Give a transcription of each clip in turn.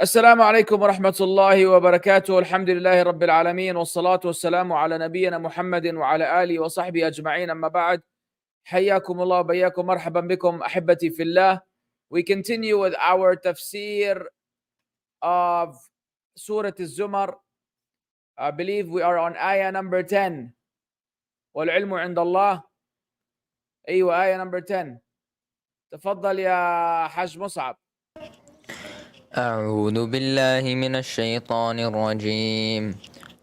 السلام عليكم ورحمة الله وبركاته. الحمد لله رب العالمين والصلاة والسلام على نبينا محمد وعلى آله وصحبه أجمعين. أما بعد, حياكم الله وبياكم, مرحبا بكم أحبتي في الله. We continue with our tafsir of Surah Az-Zumar. I believe we are on Ayah number 10. والعلم عند الله. أيوة, Ayah number 10. تفضل يا حاج مصعب. أعوذ بالله من الشيطان الرجيم.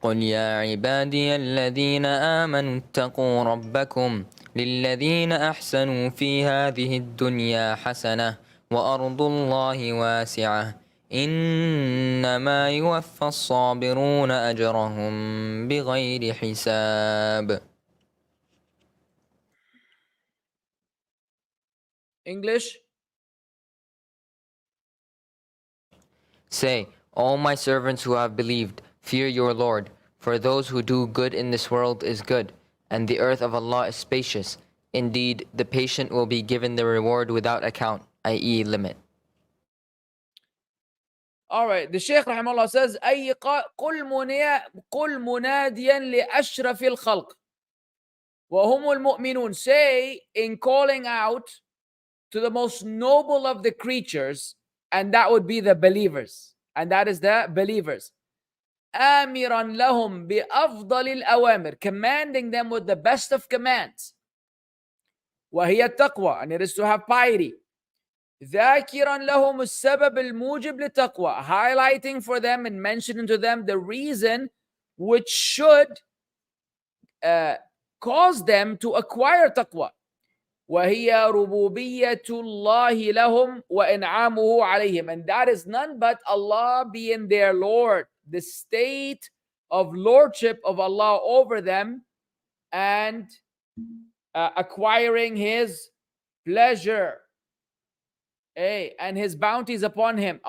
قل يا عبادي الذين آمنوا اتقوا ربكم للذين أحسنوا في هذه الدنيا حسنة وأرض الله واسعة إنما يوفى الصابرون أجرهم بغير حساب. English. Say, all my servants who have believed, fear your Lord, for those who do good in this world is good, and the earth of Allah is spacious. Indeed, the patient will be given the reward without account, i.e. limit. All right, the Shaykh rahimahullah says, قل مناديا لأشرف الخلق وهم المؤمنون. Say in calling out to the most noble of the creatures, and that would be the believers, and that is the believers. آمرا لهم بأفضل الأوامر, commanding them with the best of commands. وهي التقوى, and it is to have piety. ذاكرا لهم السبب الموجب للتقوى, highlighting for them and mentioning to them the reason which should cause them to acquire taqwa. وهي ربوبية الله لهم وإنعامه عليهم, and that is none but Allah being their Lord, the state of lordship of Allah over them, and acquiring His pleasure, and His bounties upon them.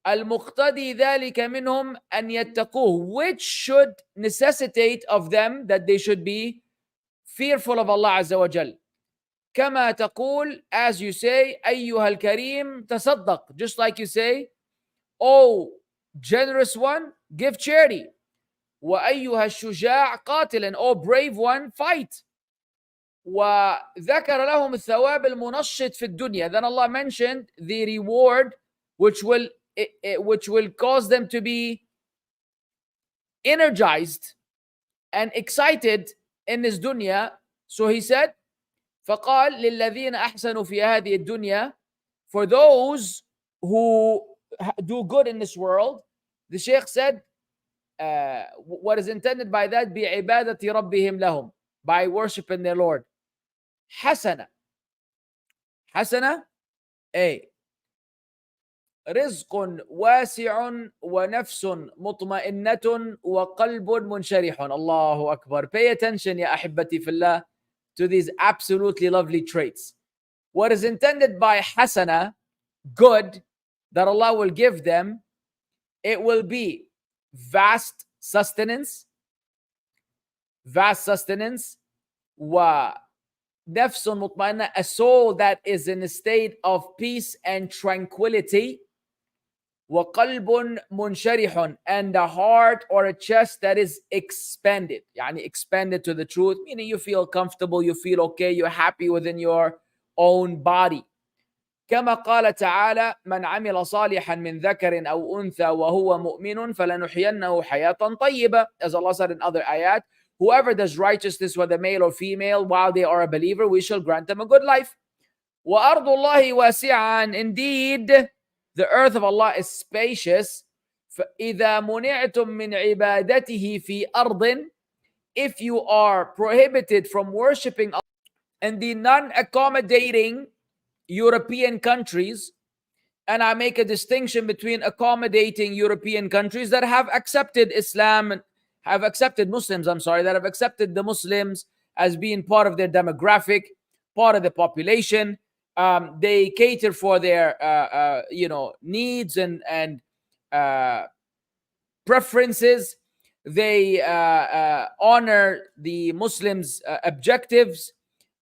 المقتضي ذلك منهم أن يتقوه, which should necessitate of them that they should be fearful of Allah Azza wa Jal. كما تقول, as you say, أيها الكريم تصدق, just like you say, oh generous one, give charity. وأيها الشجاع قاتل, and oh brave one, fight. وذكر لهم الثواب المنشط في الدنيا. Then Allah mentioned the reward which will cause them to be energized and excited in this dunya. So He said, فقال للذين أحسنوا في هذه الدنيا, for those who do good in this world. The Shaykh said, what is intended by that, بعبادة ربهم لهم, by worshiping their Lord. حسنة رزق واسع ونفس مطمئنة وقلب منشرح. الله أكبر. Pay attention يا أحبتي في الله to these absolutely lovely traits. What is intended by hasana, good, that Allah will give them, it will be vast sustenance, wa nafsun mutmainna, a soul that is in a state of peace and tranquility, wa qalbun munsharihun, and a heart or a chest that is expanded, yani expanded to the truth, meaning you feel comfortable, you feel okay, you're happy within your own body. كما قال تعالى من عمل صالحا من ذكر أو أنثى وهو مؤمن فلنحيينه حياة طيبة. As Allah said in other ayat, whoever does righteousness, whether male or female, while they are a believer, we shall grant them a good life. وأرض الله واسعة, and indeed the earth of Allah is spacious. فإذا منعتم من عبادته في أرض, if you are prohibited from worshipping Allah in the non-accommodating European countries, and I make a distinction between accommodating European countries that have accepted Islam, have accepted Muslims, that have accepted the Muslims as being part of their demographic, part of the population. They cater for their needs and preferences. They honor the Muslims' objectives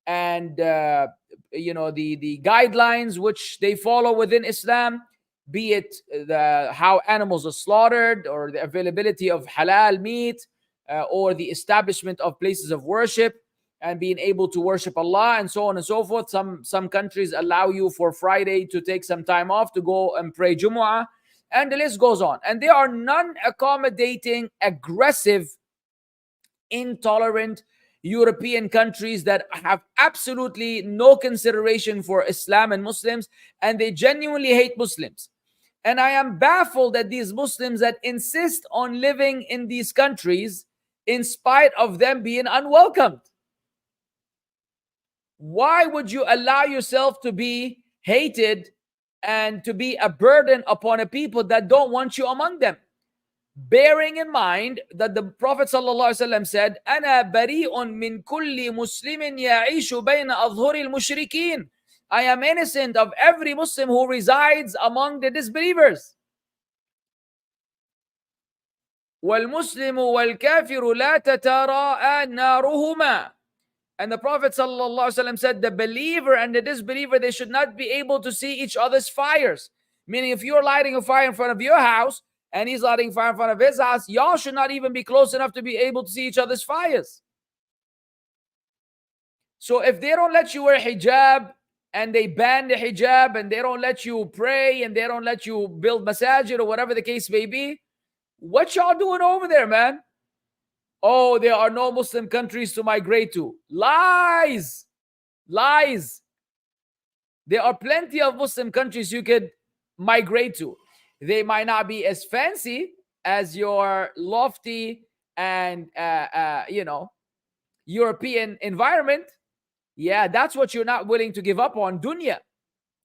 and the guidelines which they follow within Islam. be it how animals are slaughtered, or the availability of halal meat, or the establishment of places of worship and being able to worship Allah, and so on and so forth. Some countries allow you for Friday to take some time off to go and pray Jumu'ah, and the list goes on. And they are non-accommodating, aggressive, intolerant European countries that have absolutely no consideration for Islam and Muslims, and they genuinely hate Muslims. And I am baffled that these Muslims that insist on living in these countries in spite of them being unwelcomed. Why would you allow yourself to be hated and to be a burden upon a people that don't want you among them? Bearing in mind that the Prophet ﷺ said, أَنَا بَرِيءٌ مِّن كُلِّ مُسْلِمٍ يَعِيشُ بَيْنَ أَظْهُرِ الْمُشْرِكِينَ. I am innocent of every Muslim who resides among the disbelievers. وَالْمُسْلِمُ وَالْكَافِرُ لَا تَتَرَاءَ نَارُهُمَا. And the Prophet ﷺ said, the believer and the disbeliever, they should not be able to see each other's fires. Meaning, if you're lighting a fire in front of your house and he's lighting fire in front of his house, y'all should not even be close enough to be able to see each other's fires. So if they don't let you wear hijab, and they ban the hijab, and they don't let you pray, and they don't let you build masajid, or whatever the case may be, what y'all doing over there, man? Oh, there are no Muslim countries to migrate to. Lies! Lies! There are plenty of Muslim countries you could migrate to. They might not be as fancy as your lofty and, European environment. Yeah, that's what you're not willing to give up on, dunya.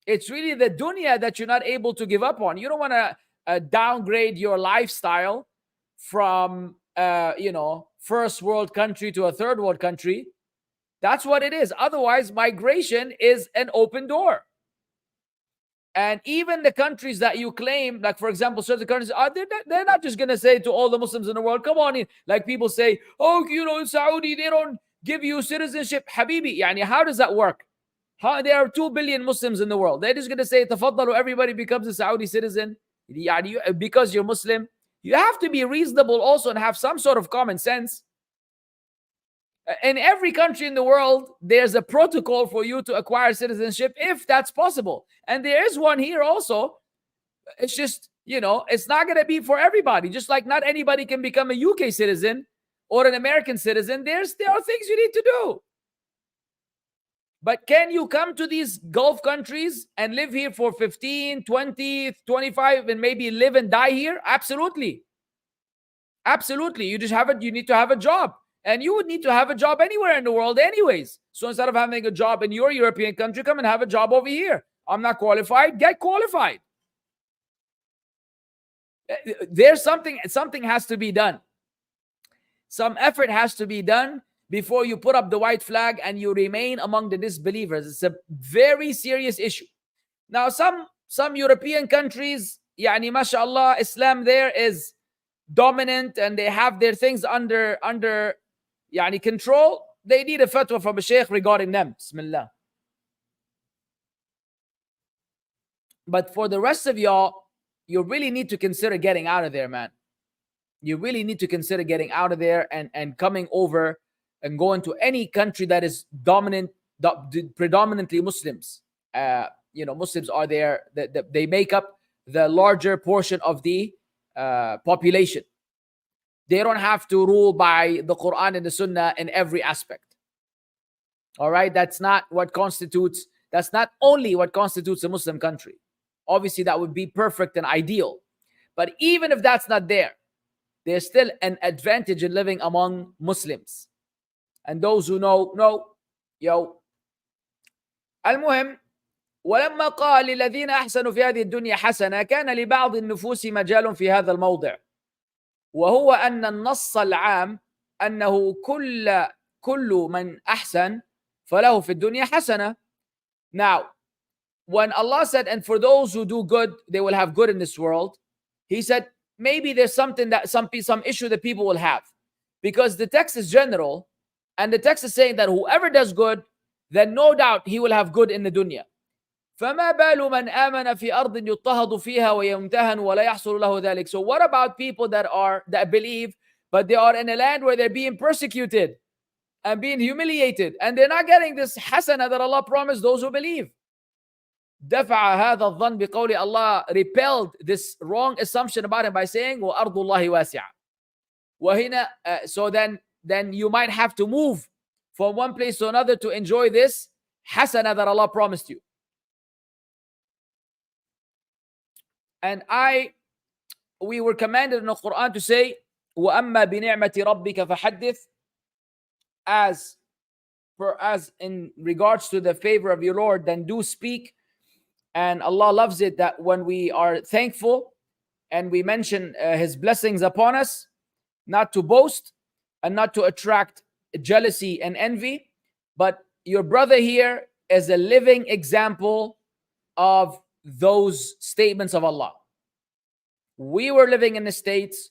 It's really the dunya that you're not able to give up on. You don't want to downgrade your lifestyle from, first world country to a third world country. That's what it is. Otherwise, migration is an open door. And even the countries that you claim, like for example, certain countries, they're not just going to say to all the Muslims in the world, come on in. Like people say, oh, in Saudi, they don't give you citizenship. Habibi, yani, how does that work? There are 2 billion Muslims in the world. They're just going to say, tafaddalu, everybody becomes a Saudi citizen because you're Muslim. You have to be reasonable also and have some sort of common sense. In every country in the world, there's a protocol for you to acquire citizenship if that's possible. And there is one here also. It's just, it's not going to be for everybody. Just like not anybody can become a UK citizen or an American citizen. There are things you need to do. But can you come to these Gulf countries and live here for 15, 20, 25, and maybe live and die here? Absolutely. Absolutely. You need to have a job. And you would need to have a job anywhere in the world anyways. So instead of having a job in your European country, come and have a job over here. I'm not qualified. Get qualified. There's something has to be done. Some effort has to be done before you put up the white flag and you remain among the disbelievers. It's a very serious issue. Now, some European countries, mashallah, Islam there is dominant and they have their things under control. They need a fatwa from a sheikh regarding them. Bismillah. But for the rest of y'all, you really need to consider getting out of there, man. You really need to consider getting out of there and coming over and going to any country that is predominantly Muslims. Muslims are there. They make up the larger portion of the population. They don't have to rule by the Quran and the Sunnah in every aspect. All right, that's not only what constitutes a Muslim country. Obviously, that would be perfect and ideal. But even if that's not there, there's still an advantage in living among Muslims. And those who know. المهم ولما قال للذين أحسنوا في هذه الدنيا حسنة كان لبعض النفوس مجال في هذا الموضع وهو أن النص العام أنه كل من أحسن فله في الدنيا حسنة. Now, when Allah said, and for those who do good, they will have good in this world, He said, maybe there's something that some issue that people will have. Because the text is general, and the text is saying that whoever does good, then no doubt he will have good in the dunya. فما بال من آمن في أرض يضطهد فيها ويمتهن ولا يحصل له ذلك. So what about people that believe, but they are in a land where they're being persecuted and being humiliated, and they're not getting this hasana that Allah promised those who believe. دفع هذا الظن بقول Allah repelled this wrong assumption about him by saying وأرض الله واسعة. وهنا so then you might have to move from one place to another to enjoy this hasana that Allah promised you. And we were commanded in the Quran to say وَأَمَّا بِنِعْمَةِ رَبِّكَ فَحَدِّثْ, as in regards to the favor of your Lord, then do speak. And Allah loves it that when we are thankful and we mention His blessings upon us, not to boast and not to attract jealousy and envy. But your brother here is a living example of those statements of Allah. We were living in the States.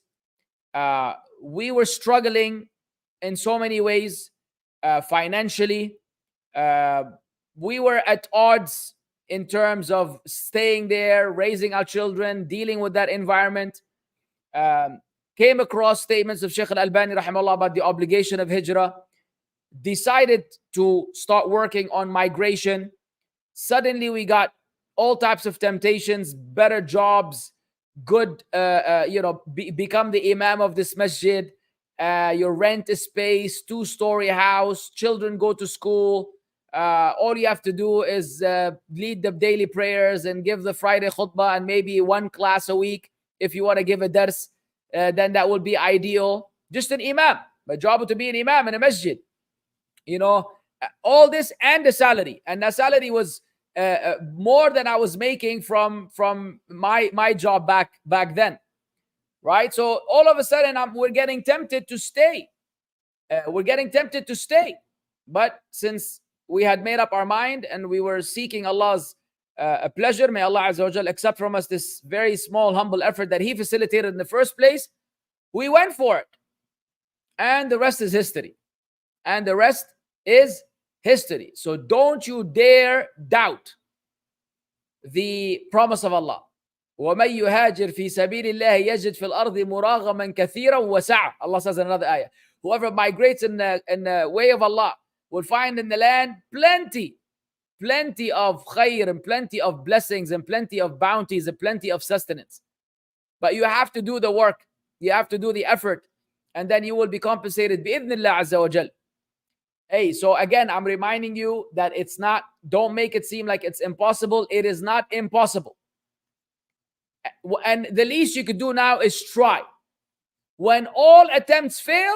We were struggling in so many ways, financially. We were at odds in terms of staying there, raising our children, dealing with that environment. Came across statements of Shaykh al-Albani rahimahullah about the obligation of hijrah. Decided to start working on migration. Suddenly we got all types of temptations, better jobs, good, become the imam of this masjid. Your rent is space, 2-story house, children go to school. All you have to do is lead the daily prayers and give the Friday khutbah and maybe one class a week. If you want to give a dars, then that would be ideal. Just an imam. My job to be an imam in a masjid. All this and the salary. And the salary was more than I was making from my job back then. Right? So all of a sudden we're getting tempted to stay. But since we had made up our mind and we were seeking Allah's pleasure, may Allah Azza wa Jal accept from us this very small, humble effort that He facilitated in the first place. We went for it. And the rest is history. So don't you dare doubt the promise of Allah. وَمَن يُهَاجِرْ فِي سَبِيلِ اللَّهِ يَجِدْ فِي الْأَرْضِ مُرَاغَمًا كَثِيرًا وَسَعًا. Allah says in another ayah, whoever migrates in the way of Allah will find in the land plenty of khair and plenty of blessings and plenty of bounties and plenty of sustenance. But you have to do the work. You have to do the effort. And then you will be compensated بِإِذْنِ اللَّهِ عَزَّ وَجَلَّ. Hey, so again, I'm reminding you that don't make it seem like it's impossible. It is not impossible. And the least you could do now is try. When all attempts fail,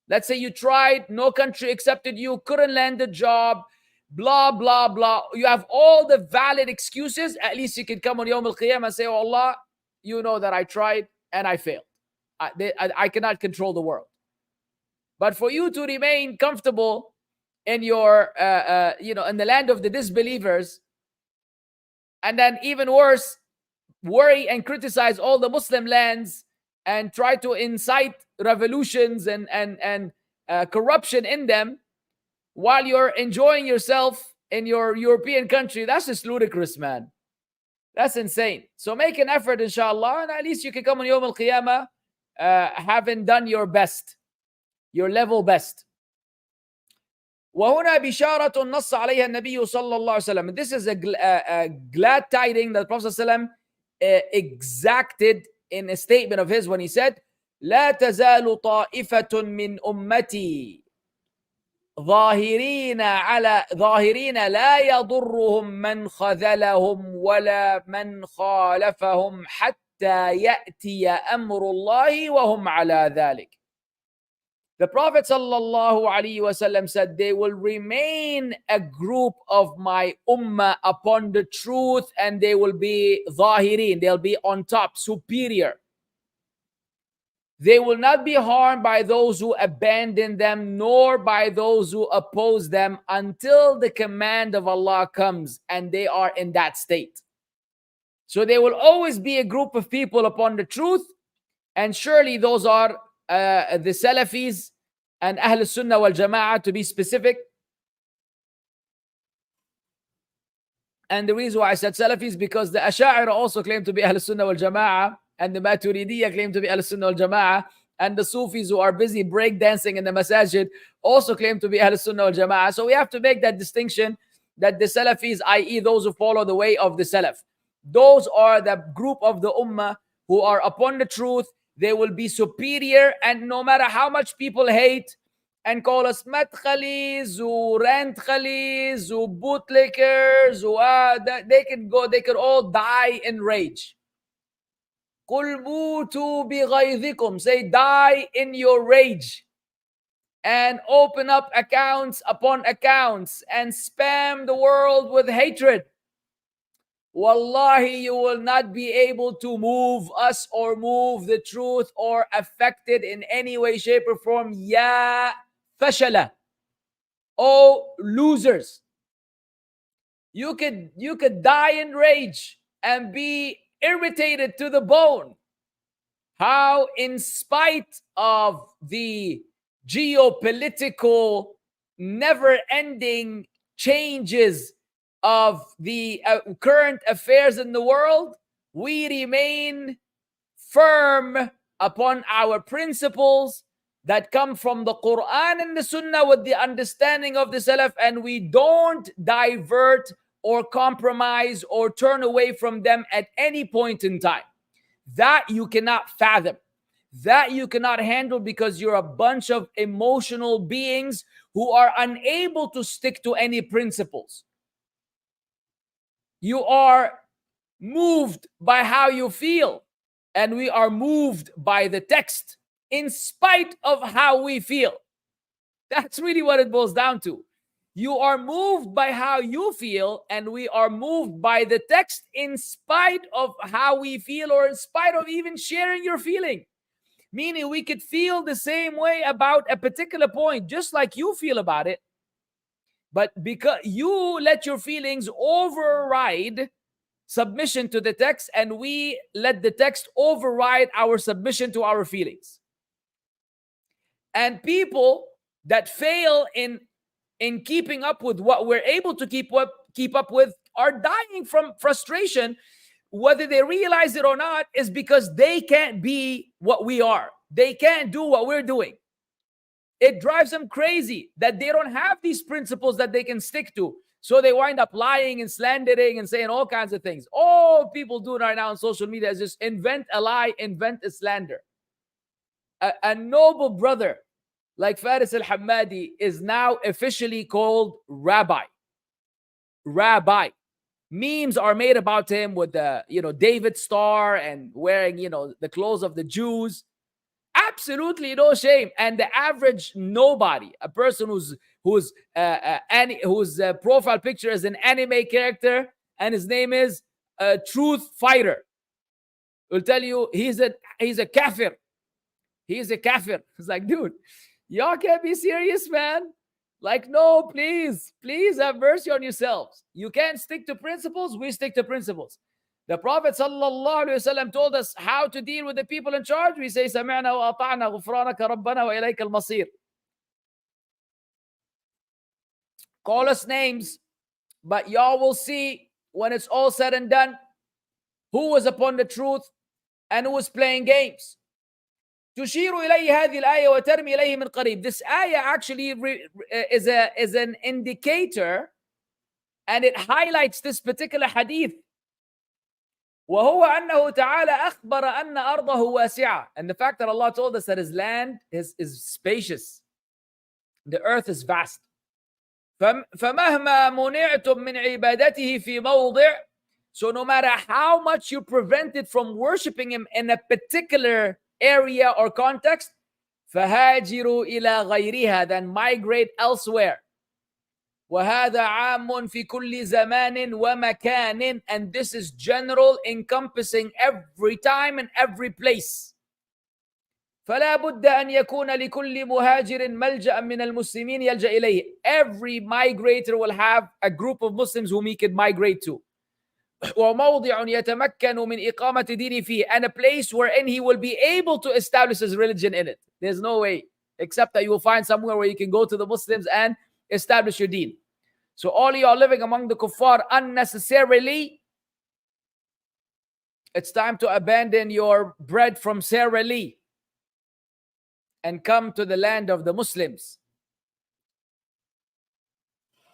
let's say you tried, no country accepted you, couldn't land a job, blah, blah, blah. You have all the valid excuses. At least you can come on Yawm al-Qiyamah and say, oh Allah, you know that I tried and I failed. I cannot control the world. But for you to remain comfortable in your, in the land of the disbelievers, and then even worse, worry and criticize all the Muslim lands and try to incite revolutions and corruption in them while you're enjoying yourself in your European country, that's just ludicrous, man. That's insane. So make an effort, inshallah, and at least you can come on Yawm al-Qiyamah having done your best, your level best. وهنا بشارة نص عليها النبي صلى الله عليه وسلم. This is a glad tiding that the Prophet صلى الله عليه وسلم exacted in a statement of his when he said, لا تزال طائفة من أمتي ظاهرين لا يضرهم من خذلهم ولا من خالفهم حتى يأتي أمر الله وهم على ذلك. The Prophet sallallahu alaihi wasallam said, they will remain a group of my ummah upon the truth, and they will be zahirin, they'll be on top, superior. They will not be harmed by those who abandon them, nor by those who oppose them, until the command of Allah comes and they are in that state. So there will always be a group of people upon the truth, and surely those are the Salafis and Ahl Sunnah wal Jama'ah, to be specific. And the reason why I said Salafi is because the Asha'ira also claim to be Ahl Sunnah wal Jama'ah, and the Maturidiyya claim to be Ahl Sunnah wal Jama'ah, and the Sufis who are busy breakdancing in the masajid also claim to be Ahl Sunnah wal Jama'ah. So we have to make that distinction that the Salafis, i.e., those who follow the way of the Salaf, those are the group of the Ummah who are upon the truth. They will be superior, and no matter how much people hate and call us madkhali, zu rentkhali, zu bootlickers, they could all die in rage. قُلْ مُوتُوا بِغَيْظِكُمْ, say die in your rage, and open up accounts upon accounts and spam the world with hatred. Wallahi, you will not be able to move us or move the truth or affect it in any way, shape, or form. Ya fashala. Oh, losers. You could die in rage and be irritated to the bone. How, in spite of the geopolitical, never-ending changes of the current affairs in the world, we remain firm upon our principles that come from the Quran and the Sunnah with the understanding of the Salaf, and we don't divert or compromise or turn away from them at any point in time. That you cannot fathom. That you cannot handle, because you're a bunch of emotional beings who are unable to stick to any principles. You are moved by how you feel, and we are moved by the text in spite of how we feel. That's really what it boils down to. You are moved by how you feel, and we are moved by the text in spite of how we feel, or in spite of even sharing your feeling. Meaning we could feel the same way about a particular point, just like you feel about it. But because you let your feelings override submission to the text, and we let the text override our submission to our feelings. And people that fail in keeping up with what we're able to keep up with are dying from frustration, whether they realize it or not, is because they can't be what we are. They can't do what we're doing. It drives them crazy that they don't have these principles that they can stick to. So they wind up lying and slandering and saying all kinds of things. All people do right now on social media is just invent a lie, invent a slander. A noble brother like Faris al-Hammadi is now officially called Rabbi. Rabbi. Memes are made about him with the, David star and wearing, the clothes of the Jews. Absolutely no shame. And the average nobody, a person whose profile picture is an anime character and his name is Truth Fighter, will tell you he's a kafir. He's a kafir. It's like, dude, y'all can't be serious, man. Like, no, please have mercy on yourselves. You can't stick to principles. We stick to principles. The Prophet ﷺ told us how to deal with the people in charge. We say, سَمِعْنَا وَأَطَعْنَا غُفْرَانَكَ رَبَّنَا وَإِلَيْكَ الْمَصِيرُ. Call us names, but y'all will see when it's all said and done who was upon the truth and who was playing games. تشير إليه هذه الآية وترمي إليه من قريب. This ayah actually is an indicator, and it highlights this particular hadith. وهو أنه تعالى أخبر أن أرضه واسعة. And the fact that Allah told us that his land is spacious. The earth is vast. فمهما منعتم من عبادته في موضع. So no matter how much you prevented from worshiping him in a particular area or context, فهاجروا إلى غيرها, then migrate elsewhere. وهذا عام في كل زمان ومكان, and this is general, encompassing every time and every place. فلا بد أن يكون لكل مهاجر ملجأ من المسلمين يلجأ إليه. Every migrator will have a group of Muslims whom he could migrate to. وموضع يتمكن من إقامة دينه فيه, and a place wherein he will be able to establish his religion in it. There's no way except that you will find somewhere where you can go to the Muslims and establish your deen. So all you are living among the kuffar unnecessarily, it's time to abandon your bread from Sarah Lee and come to the land of the Muslims.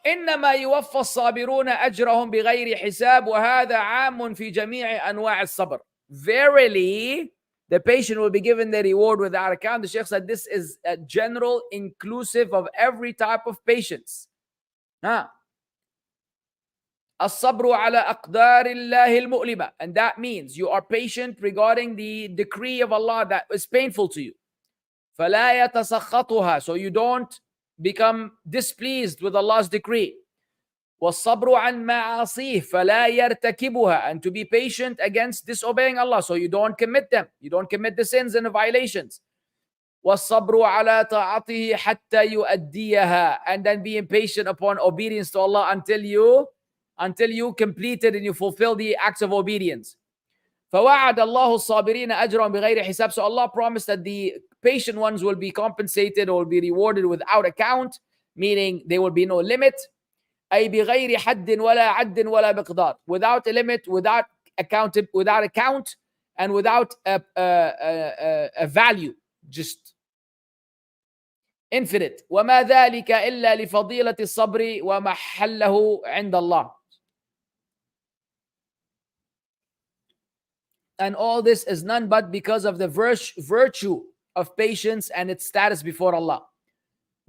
إنما يوفى الصابرون أجرهم بغير حساب وهذا عام في جميع أنواع الصبر. Verily, the patient will be given the reward without account. The Shaykh said this is a general, inclusive of every type of patience. الصبر على أقدار الله المؤلمة. And that means you are patient regarding the decree of Allah that is painful to you. فلا يتسخطها. So you don't become displeased with Allah's decree. والصبر عن معاصيه فلا يرتكبها. And to be patient against disobeying Allah, so you don't commit them. You don't commit the sins and the violations. والصبر على طاعته حتى يؤديها. And then being patient upon obedience to Allah until you complete it and you fulfill the acts of obedience. فوعد الله الصابرين أجرهم بغير حساب. So Allah promised that the patient ones will be compensated or will be rewarded without account, meaning there will be no limit. أي بغير حد ولا عد ولا مقدار. Without a limit, without account, and without a value, just infinite. وما ذلك إلا لفضيلة الصبر ومحله عند الله. And all this is none but because of the virtue of patience and its status before Allah.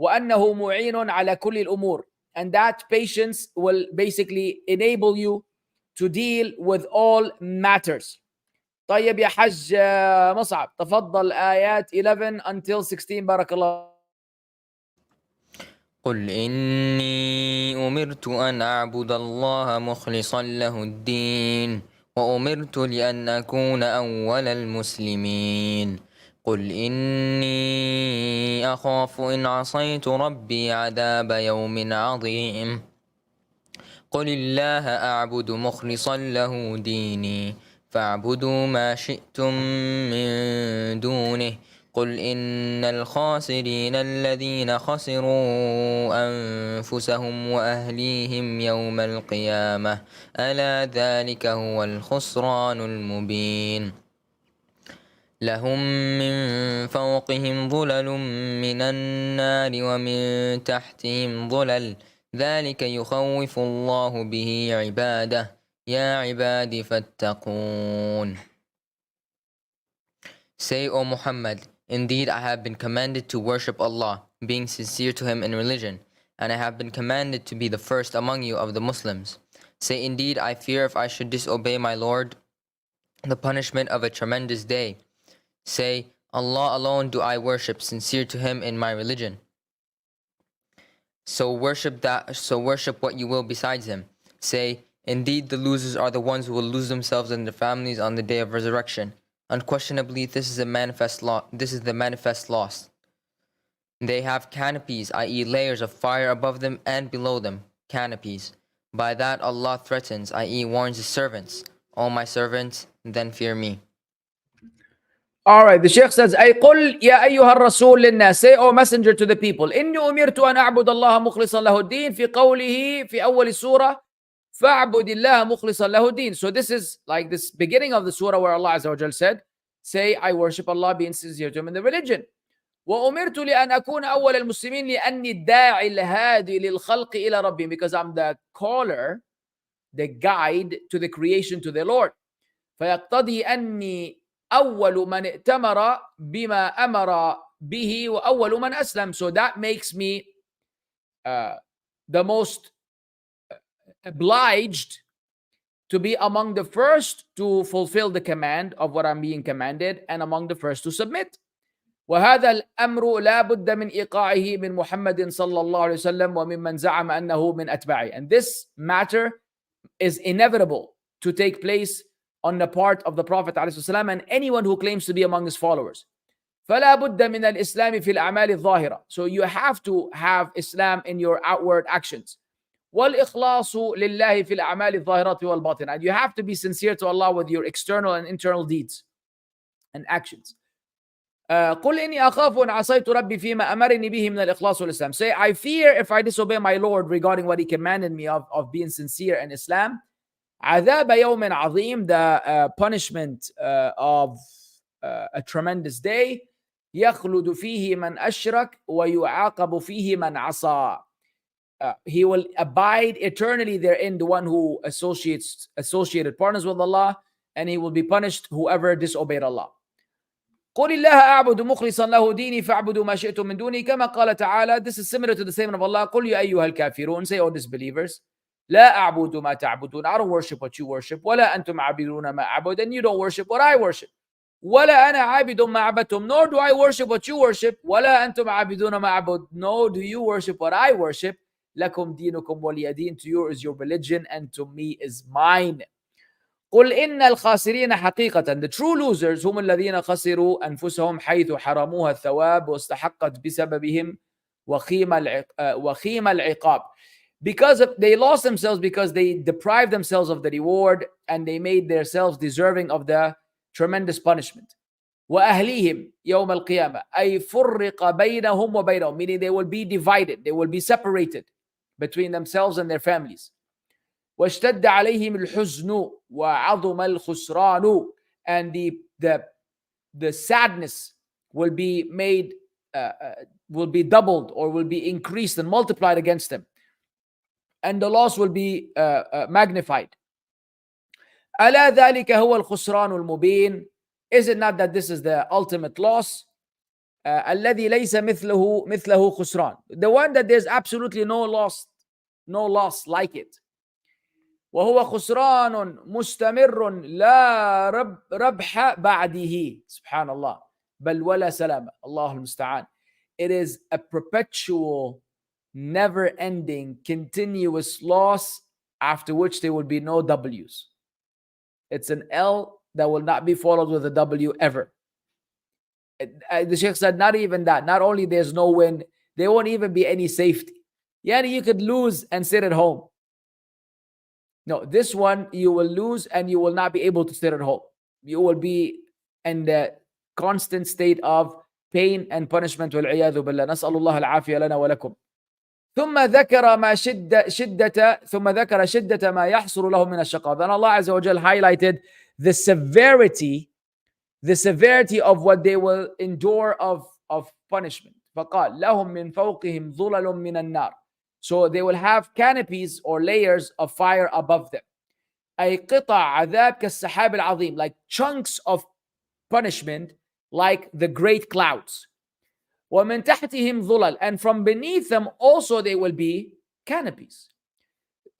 وأنه معين على كل الأمور. And that patience will basically enable you to deal with all matters. طيب يا حج مصعب تفضل آيات 11 until 16 بارك الله. قل إني أمرت أن أعبد الله مخلصا له الدين وأمرت لأن أكون أول المسلمين قل إني أخاف إن عصيت ربي عذاب يوم عظيم قل الله أعبد مخلصا له ديني فاعبدوا ما شئتم من دونه قل إن الخاسرين الذين خسروا أنفسهم وأهليهم يوم القيامة ألا ذلك هو الخسران المبين لهم من فوقهم ظلل من النار ومن تحتهم ظلل ذلك يخوف الله به عباده يا عباد فاتقون. Say, O Muhammad, indeed I have been commanded to worship Allah, being sincere to Him in religion, and I have been commanded to be the first among you of the Muslims. Say, indeed I fear if I should disobey my Lord, the punishment of a tremendous day. Say, Allah alone do I worship, sincere to Him in my religion. So worship what you will besides Him. Say, indeed the losers are the ones who will lose themselves and their families on the day of resurrection. Unquestionably, this is the manifest loss. They have canopies, i.e. layers of fire above them and below them, canopies. By that Allah threatens, i.e. warns His servants. O my servants, then fear me. Alright, the Shaykh says, أي قل يا أيها الرسول للناس. Say, O messenger to the people, إني أمرت أن أعبد الله مخلصا له الدين في قوله في أول السورة فاعبد الله مخلصا له الدين. So this is like this beginning of the surah where Allah Azza wa Jal said, say, I worship Allah being sincere to Him in the religion. وأمرت لأن أكون أول المسلمين لأني الداعي الهادي للخلق إلى ربهم, because I'm the caller, the guide to the creation to the Lord. فيقتضي أني أول من ائتمر بما أمر به وأول من أسلم. So that makes me the most obliged to be among the first to fulfill the command of what I'm being commanded and among the first to submit. وهذا الأمر لا بد من إيقاعه من محمد صلى الله عليه وسلم وممن زعم أنه من أتباعه. And this matter is inevitable to take place on the part of the Prophet ﷺ and anyone who claims to be among his followers. فلا بد من الإسلام في الأعمال الظاهرة. So you have to have Islam in your outward actions. والإخلاص لله في الأعمال الظاهرة والباطنة. And you have to be sincere to Allah with your external and internal deeds and actions. قل إني أخاف إن عصيت ربي فيما أمرني به من الإخلاص والإسلام. Say, I fear if I disobey my Lord regarding what He commanded me of being sincere in Islam. عذاب يوم عظيم, the punishment of a tremendous day. يخلد فيه من أشرك ويعاقب فيه من عصى. He will abide eternally therein, the one who associated partners with Allah, and he will be punished whoever disobeyed Allah. قل الله أعبد مخلصا له ديني فاعبدوا ما شئتم من دوني كما قال تعالى. This is similar to the statement of Allah. قل يا أيها الكافرون, say, O disbelievers, لا أعبد ما تعبدون, I don't worship what you worship, ولا أنتم عابدون ما أعبد, and you don't worship what I worship, ولا أنا عابد ما عبدتم, nor do I worship what you worship, ولا أنتم عابدون ما أعبد, nor do you worship what I worship. لكم دينكم ولي دين, to you is your religion and to me is mine. قل إن الخاسرين حقيقة, the true losers هم الذين خسروا أنفسهم حيث حرموها الثواب واستحقت بسببهم وخيم العقاب. Because they lost themselves because they deprived themselves of the reward and they made themselves deserving of the tremendous punishment. وأهليهم يوم القيامة أي فرق بينهم وبينهم, meaning they will be divided, they will be separated between themselves and their families. واشتد عليهم الحزن وعظم الخسران, and the sadness will be made will be doubled or will be increased and multiplied against them, and the loss will be magnified. ألا ذلك هو الخسران المبين, is it not that this is the ultimate loss? الذي ليس مثله خسران, the one that there's absolutely no loss like it. وهو خسران مستمر لا ربح بعده, سبحان الله, بل ولا سلامة, الله المستعان. It is a perpetual, never-ending, continuous loss after which there will be no W's. It's an L that will not be followed with a W ever. The Sheikh said, not even that. Not only there's no win, there won't even be any safety. Yeah, you could lose and sit at home. No, this one you will lose and you will not be able to sit at home. You will be in the constant state of pain and punishment. والعياذ بالله. نسأل الله العافية لنا ولكم. ثم ذكر شدة ما يحصل لهم من الشقاء. Then Allah Azza wa Jal highlighted the severity of what they will endure of punishment. فقال لهم من فوقهم ظلل من النار. So they will have canopies or layers of fire above them. أي قطع عذاب كالسحاب العظيم, like chunks of punishment, like the great clouds. ومن تحتهم ظلل, and from beneath them also they will be canopies.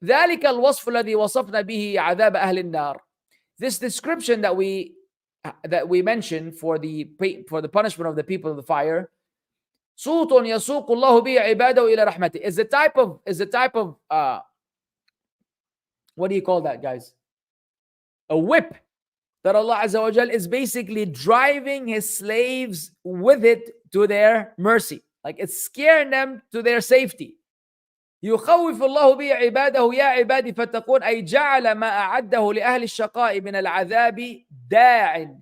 ذلك الوصف الذي وصفنا به عذاب أهل النار. This description that we mentioned for the punishment of the people of the fire, صوت يسوق الله به عباده إلى رحمته, is the type of what do you call that, guys? A whip that Allah Azza wa Jal is basically driving His slaves with it to their mercy, like it's scaring them to their safety. يخوف الله به عباده يا عبادي فاتقون, أي جعل ما أعده لأهل الشقاء من العذاب داع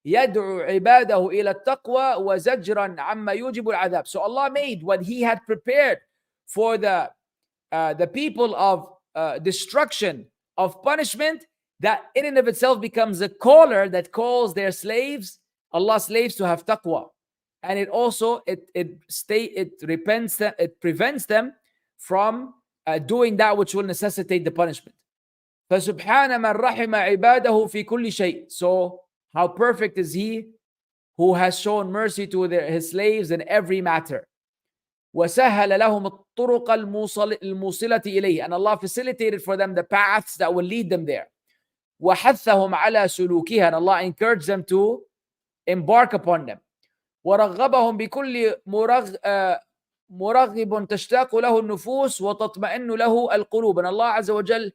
يدعو عباده إلى التقوى وزجرا عما يوجب العذاب. So Allah made what He had prepared for the people of destruction, of punishment, that in and of itself becomes a caller that calls their slaves, Allah's slaves, to have taqwa. And it also prevents them from doing that which will necessitate the punishment. فسبحان من رحم عباده في كل شيء. So how perfect is He who has shown mercy to His slaves in every matter. وسهل لهم الطرق الموصلة إليه, and Allah facilitated for them the paths that will lead them there. وحثهم على سلوكها, and Allah encouraged them to embark upon them. ورغبهم بكل مرغب تشتاق له النفوس وتطمئن له القلوب, and Allah Azza wa Jal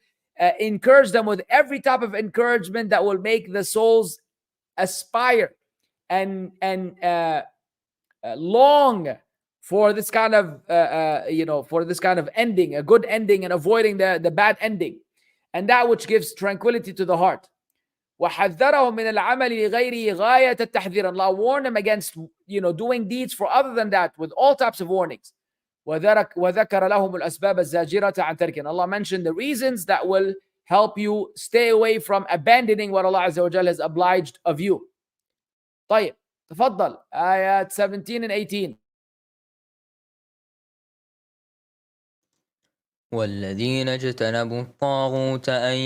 encouraged them with every type of encouragement that will make the souls aspire and long for this kind of for this kind of ending, a good ending, and avoiding the bad ending, and that which gives tranquility to the heart. وحذرهم من العمل لغيره غاية التحذير. Allah warned them against, doing deeds for other than that with all types of warnings. وذكر لهم الأسباب الزاجرة عن تركه. Allah mentioned the reasons that will help you stay away from abandoning what Allah Azza wa Jalla has obliged of you. طيب تفضل آيات 17 and 18. والذين اجتنبوا الطاغوت أن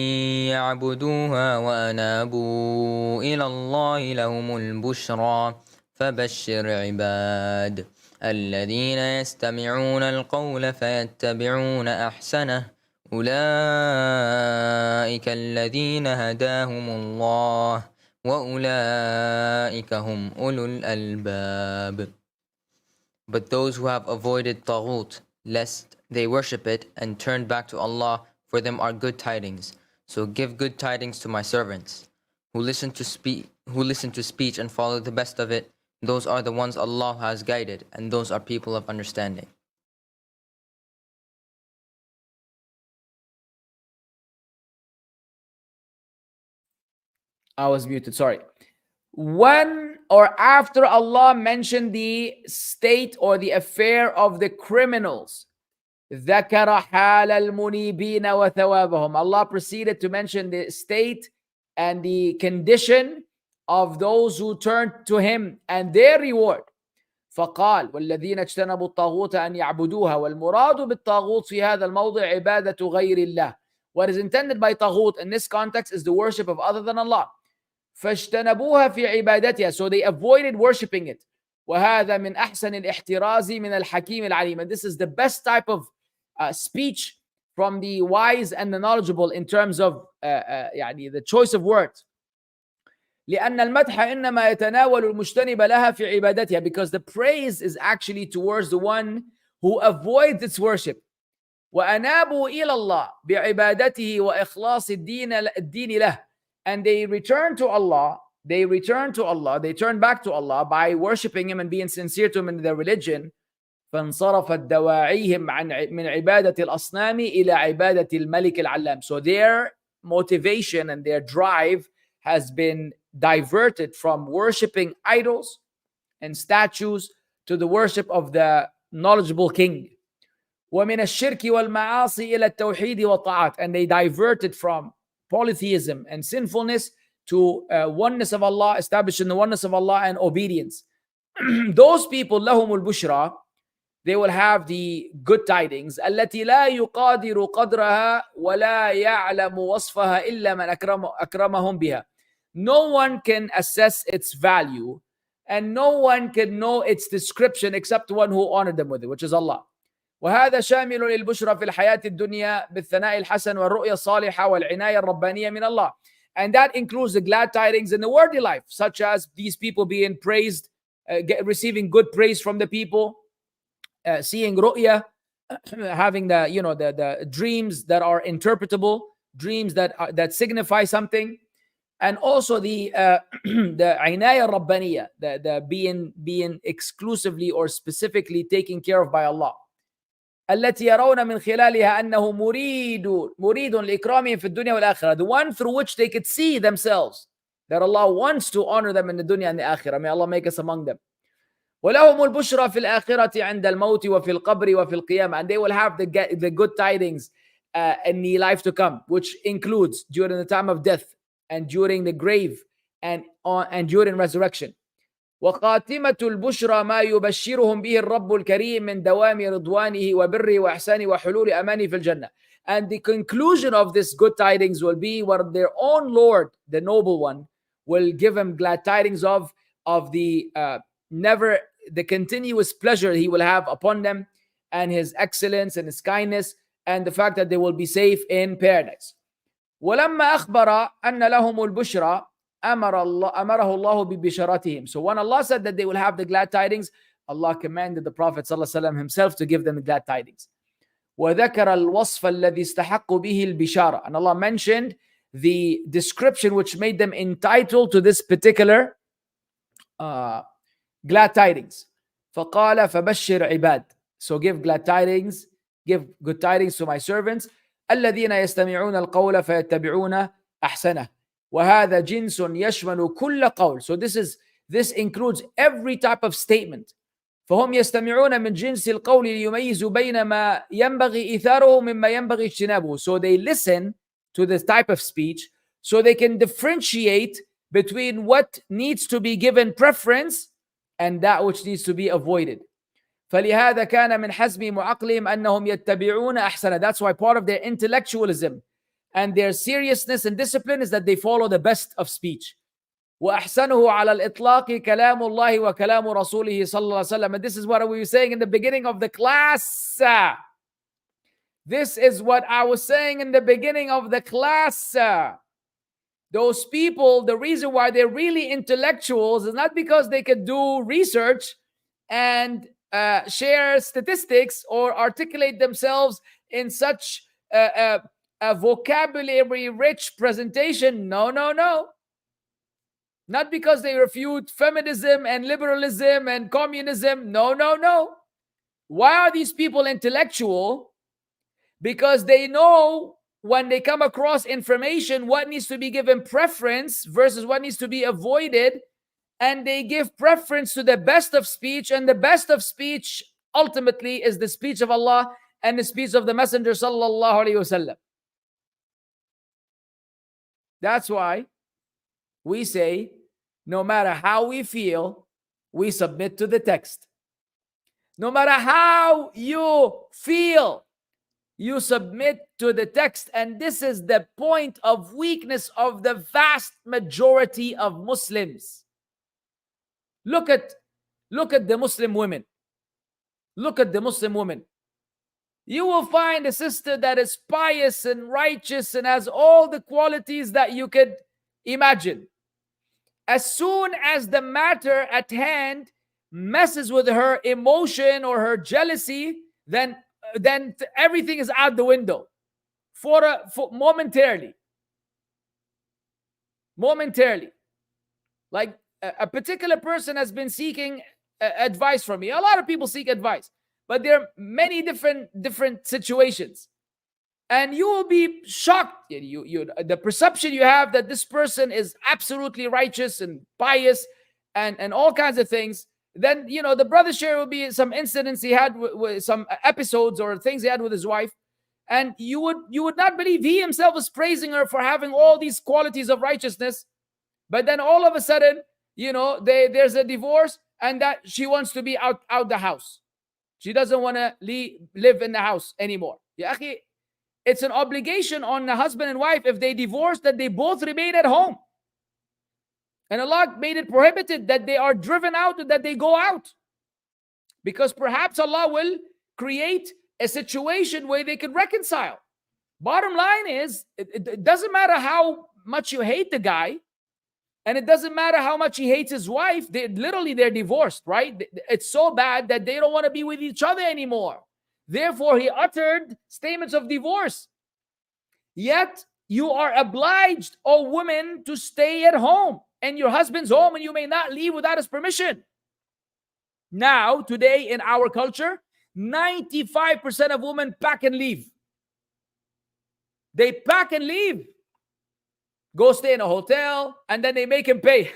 يعبدوها وأنابوا إلى الله لهم البشرى فبشر عباد الذين يستمعون القول فيتبعون أحسنه أولئك الذين هداهم الله وأولئك هم أولو الألباب. But those who have avoided taghut, lest they worship it and turn back to Allah, for them are good tidings. So give good tidings to my servants, who listen to speech and follow the best of it. Those are the ones Allah has guided, and those are people of understanding. I was muted, sorry. When or after Allah mentioned the state or the affair of the criminals, ذكر حال المنيبين وثوابهم. Allah proceeded to mention the state and the condition of those who turned to Him and their reward. فقال والذين اجتنبوا الطاغوت أن يعبدوها. والمراد بالطاغوت في هذا الموضع عبادة غير الله. What is intended by طاغوت in this context is the worship of other than Allah. فاجتنبوها في عبادتها, so they avoided worshipping it. وهذا من أحسن الاحتراز من الحكيم العليم. And this is the best type of speech from the wise and the knowledgeable in terms of the choice of words. لأن المدح إنما يتناول المجتنب لها في عبادتها, because the praise is actually towards the one who avoids its worship. وأنابوا إلى الله بعبادته وإخلاص الدين له. And they return to Allah, they turn back to Allah by worshipping Him and being sincere to Him in their religion. فانصرفت دواعيهم من عبادة الأصنام إلى عبادة الملك العلام. So their motivation and their drive has been diverted from worshipping idols and statues to the worship of the knowledgeable king. ومن الشرك والمعاصي إلى التوحيد والطاعات. And they diverted from polytheism and sinfulness to oneness of Allah, establishing the oneness of Allah and obedience. Those people, لهم البشرى, they will have the good tidings. التي لا يقادر قدرها ولا يعلم وصفها إلا من أكرمهم بها. No one can assess its value and no one can know its description except one who honored them with it, which is Allah. وهذا شامل للبشرى في الحياة الدنيا بالثناء الحسن والرؤية الصالحة والعناية الربانية من الله. And that includes the glad tidings in the worldly life, such as these people being praised, receiving good praise from the people, seeing ru'ya, having the dreams that are interpretable, dreams that signify something, and also the inaya rabbaniya, the being exclusively or specifically taken care of by Allah. التي يرون من خلالها أنه مريد لإكرامهم في الدنيا والآخرة. The one through which they could see themselves that Allah wants to honor them in the dunya and the akhirah. May Allah make us among them. ولهم البشرى في الآخرة عند الموت وفي القبر وفي القيامة. And they will have the good tidings in the life to come, which includes during the time of death and during the grave and during resurrection. وخاتمة البشرى ما يبشرهم به الرب الكريم من دوام رضوانه وبره وإحسانه وحلول أمانه في الجنة. And the conclusion of this good tidings will be what their own Lord, the noble one, will give them glad tidings of the continuous pleasure He will have upon them, and His excellence and His kindness, and the fact that they will be safe in paradise. ولما أخبر أن لهم البشرى أمره الله ببشارتهم. So when Allah said that they will have the glad tidings, Allah commanded the Prophet ﷺ himself to give them the glad tidings. وذكر الوصف الذي استحق به البشارة. And Allah mentioned the description which made them entitled to this particular glad tidings. فقال فبشر عباد. So give glad tidings, give good tidings to my servants. الذين يستمعون القول فيتبعون أحسنه. وهذا جنس يشمل كل قول. So this includes every type of statement. فهم يستمعون من جنس القول ليميزوا بين ما ينبغي إيثاره مما ينبغي اجتنابه. So they listen to this type of speech so they can differentiate between what needs to be given preference and that which needs to be avoided. فلهذا كان من حزمهم وعقلهم أنهم يتبعون أحسن. That's why part of their intellectualism and their seriousness and discipline is that they follow the best of speech. وأحسنه على الإطلاق كلام الله وكلام رسوله صلى الله عليه وسلم. And this is what we were saying in the beginning of the class. This is what I was saying in the beginning of the class. Those people, the reason why they're really intellectuals is not because they could do research and share statistics or articulate themselves in such a vocabulary rich presentation. No. Not because they refute feminism and liberalism and communism. No. Why are these people intellectual? Because they know when they come across information what needs to be given preference versus what needs to be avoided, and they give preference to the best of speech, and the best of speech ultimately is the speech of Allah and the speech of the Messenger sallallahu alaihi wasallam. That's why we say, no matter how we feel, we submit to the text. No matter how you feel, you submit to the text. And this is the point of weakness of the vast majority of Muslims. Look at the Muslim women. Look at the Muslim women. You will find a sister that is pious and righteous and has all the qualities that you could imagine. As soon as the matter at hand messes with her emotion or her jealousy, then everything is out the window for momentarily. Like a particular person has been seeking advice from me. A lot of people seek advice, but there are many different situations. And you will be shocked. The perception you have that this person is absolutely righteous and pious and all kinds of things. Then, the brother share will be some incidents he had with some episodes or things he had with his wife. And you would not believe he himself was praising her for having all these qualities of righteousness. But then all of a sudden, there's a divorce and that she wants to be out the house. She doesn't want to live in the house anymore. Ya akhi, it's an obligation on the husband and wife, if they divorce, that they both remain at home. And Allah made it prohibited that they are driven out and that they go out. Because perhaps Allah will create a situation where they can reconcile. Bottom line is, it doesn't matter how much you hate the guy, and it doesn't matter how much he hates his wife, they're divorced, right? It's so bad that they don't want to be with each other anymore. Therefore, he uttered statements of divorce. Yet, you are obliged, O woman, to stay at home. And your husband's home, and you may not leave without his permission. Now, today in our culture, 95% of women pack and leave. They pack and leave. Go stay in a hotel, and then they make him pay.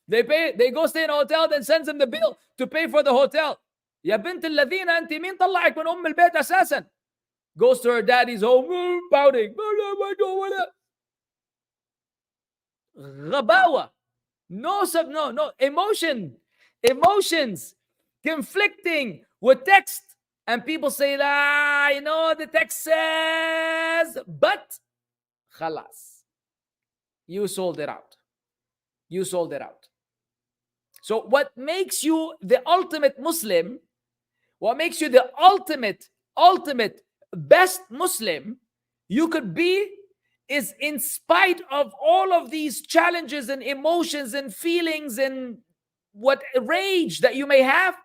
They go stay in a hotel, then sends him the bill to pay for the hotel. يا بنت الذين أنت مين طلعك من أم البيت أساسا. Goes to her daddy's home, pouting. غباوة. No emotions conflicting with text, and people say, the text says, but خلاص, you sold it out. So what makes you the ultimate Muslim, what makes you the ultimate best Muslim you could be, is in spite of all of these challenges and emotions and feelings and what rage that you may have,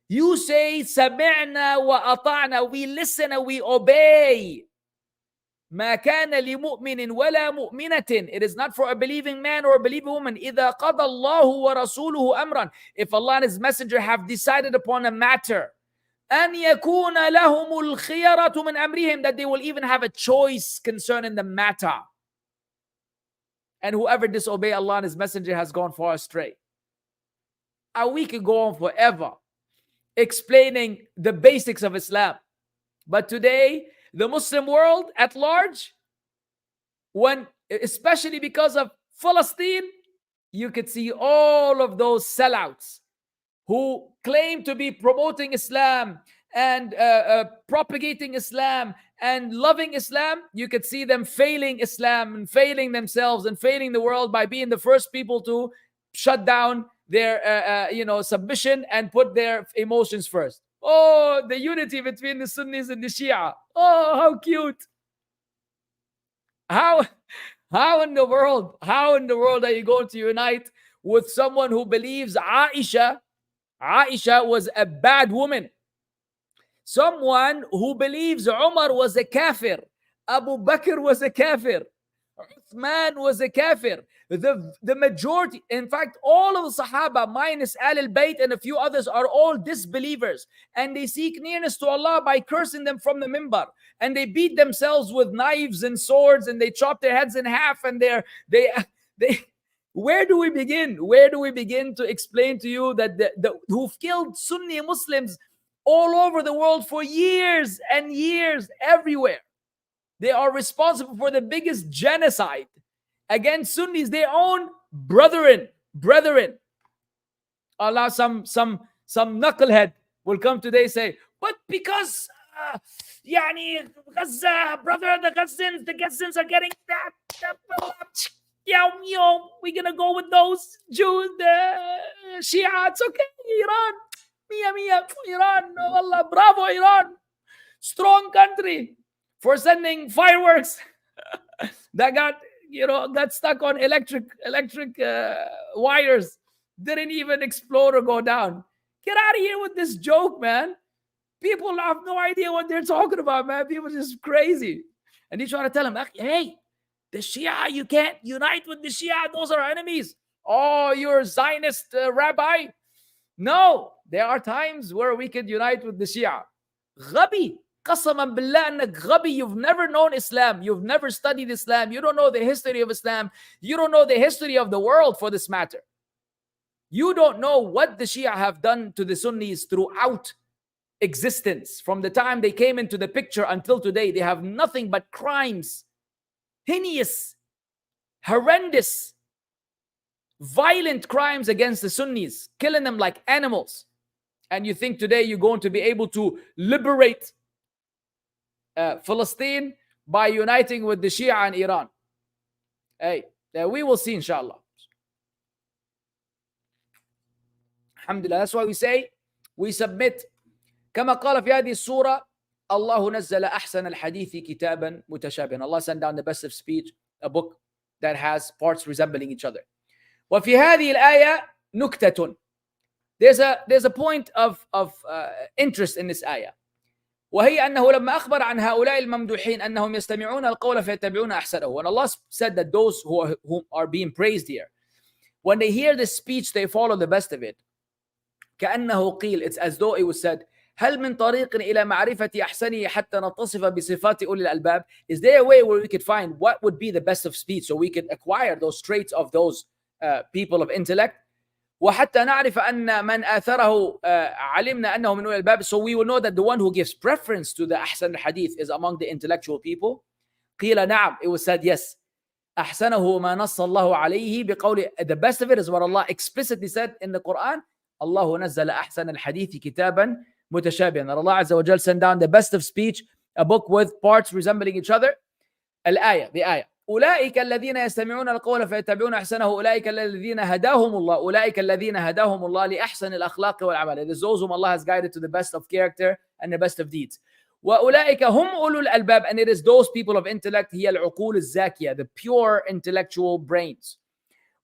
you say, سمعنا وأطعنا, we listen and we obey. ما كان لمؤمن ولا مؤمنة, it is not for a believing man or a believing woman. إذا قضى الله ورسوله أمرا, if Allah and His Messenger have decided upon a matter, أن يكون لهم الخيرة من أمرهم, that they will even have a choice concerning the matter. and whoever disobey Allah and His Messenger has gone far astray. And we could go on forever explaining the basics of Islam. But today, the Muslim world at large, especially because of Palestine, you could see all of those sellouts who claim to be promoting Islam and propagating Islam and loving Islam. You could see them failing Islam and failing themselves and failing the world by being the first people to shut down their submission and put their emotions first. Oh, the unity between the Sunnis and the Shia. Oh, how cute. How in the world are you going to unite with someone who believes Aisha was a bad woman? Someone who believes Umar was a kafir, Abu Bakr was a kafir, Uthman was a kafir. The majority, in fact, all of the Sahaba minus Al Bayt and a few others are all disbelievers, and they seek nearness to Allah by cursing them from the mimbar, and they beat themselves with knives and swords, and they chop their heads in half, and they where do we begin? Where do we begin to explain to you that who've killed Sunni Muslims all over the world for years and years everywhere? They are responsible for the biggest genocide against Sunnis, their own brethren. Allah, some knucklehead will come today say, but because Gaza, brother, the Gazans are getting that. We're gonna go with those Jews, the Shia. It's okay, Iran. Mia, Iran. Allah, bravo, Iran. Strong country for sending fireworks that got stuck on electric wires, didn't even explode or go down. Get out of here with this joke, man. People have no idea what they're talking about, man. People are just crazy. And he's trying to tell him, hey, the Shia, you can't unite with the Shia. Those are enemies. Oh, you're a Zionist rabbi? No, there are times where we could unite with the Shia. Ghabi. Qasaman billah annak ghabi. You've never known Islam. You've never studied Islam. You don't know the history of Islam. You don't know the history of the world for this matter. You don't know what the Shia have done to the Sunnis throughout existence. From the time they came into the picture until today, they have nothing but crimes. Heinous, horrendous, violent crimes against the Sunnis, killing them like animals. And you think today you're going to be able to liberate Palestine by uniting with the Shia and Iran? Hey, we will see, inshallah. Alhamdulillah. That's why we say, we submit. كما قال في هذه السورة الله نزل أحسن الحديث كتابا متشابها. Allah sent down the best of speech, a book that has parts resembling each other. وفي هذه الآية نكتة. There's a point of interest in this ayah. وهي أنه لما أخبر عن هؤلاء الممدوحين أنهم يستمعون القول فيتبعون أحسنه. When Allah said that those who are being praised here, when they hear the speech, they follow the best of it. كأنه قيل, it's as though it was said, هل من طريق إلى معرفة أحسنه حتى نتصف بصفات أولي الألباب? Is there a way where we could find what would be the best of speech so we could acquire those traits of those people of intellect? وحتى نعرف أن من آثره علمنا أنه من أولي الألباب, so we will know that the one who gives preference to the أحسن الحديث is among the intellectual people. قيل نعم, it was said yes. أحسنه ما نص الله عليه بقول, the best of it is what Allah explicitly said in the Quran. الله نزل أحسن الحديث كتابا متشابها. That Allah Azza wa Jal sent down the best of speech, a book with parts resembling each other. الآية, the ayah. أولئك الذين يستمعون القول فيتبعون أحسنه أولئك الذين هداهم الله أولئك الذين هداهم الله لأحسن الأخلاق والأعمال. It is those whom Allah has guided to the best of character and the best of deeds. وأولئك هم أولو الألباب, and it is those people of intellect, هي العقول الزاكية, the pure intellectual brains.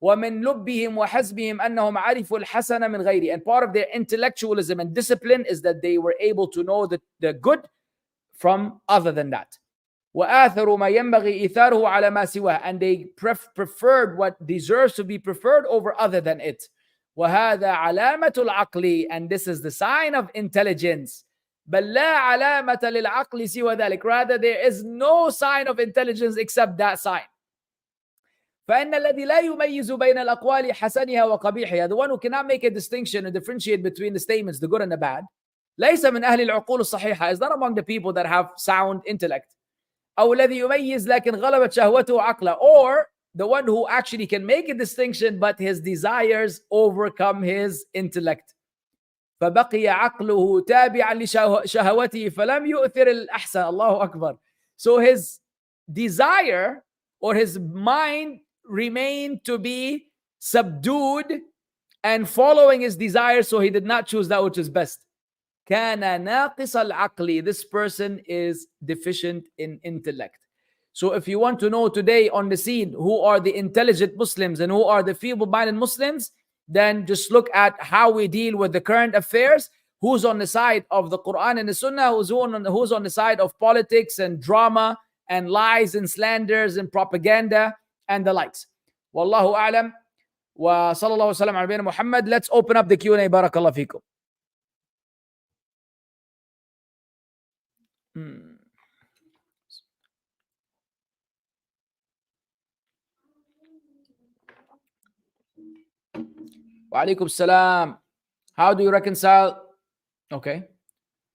ومن لبهم وحزبهم أنهم عرفوا الحسن من غيره, and part of their intellectualism and discipline is that they were able to know the good from other than that. وآثروا ما ينبغي إيثاره على ما سواه, and they preferred what deserves to be preferred over other than it. وهذا علامة العقل, and this is the sign of intelligence. بل لا علامة للعقل سوى ذلك, rather there is no sign of intelligence except that sign. فإن الذي لا يميز بين الأقوال حسنها وقبيحها, the one who cannot make a distinction and differentiate between the statements, the good and the bad, ليس من أهل العقول الصحيحة, is not among the people that have sound intellect. أو الذي يميز لكن غلبت شهوته عقله, or the one who actually can make a distinction but his desires overcome his intellect. فبقي عقله تابعا لشهوته فلم يؤثر الأحسن. الله أكبر. So his desire or his mind remained to be subdued and following his desire, so he did not choose that which is best. كان ناقص العقل. This person is deficient in intellect. So if you want to know today on the scene who are the intelligent Muslims and who are the feeble-minded Muslims, then just look at how we deal with the current affairs, who's on the side of the Quran and the Sunnah, who's on the side of politics and drama and lies and slanders and propaganda and the likes. Wallahu a'lam wa sallallahu wasallam ala nabiyyina Muhammad. Let's open up the Q&A. Barakallah fikum. Wa alaikum salam. How do you reconcile? Okay.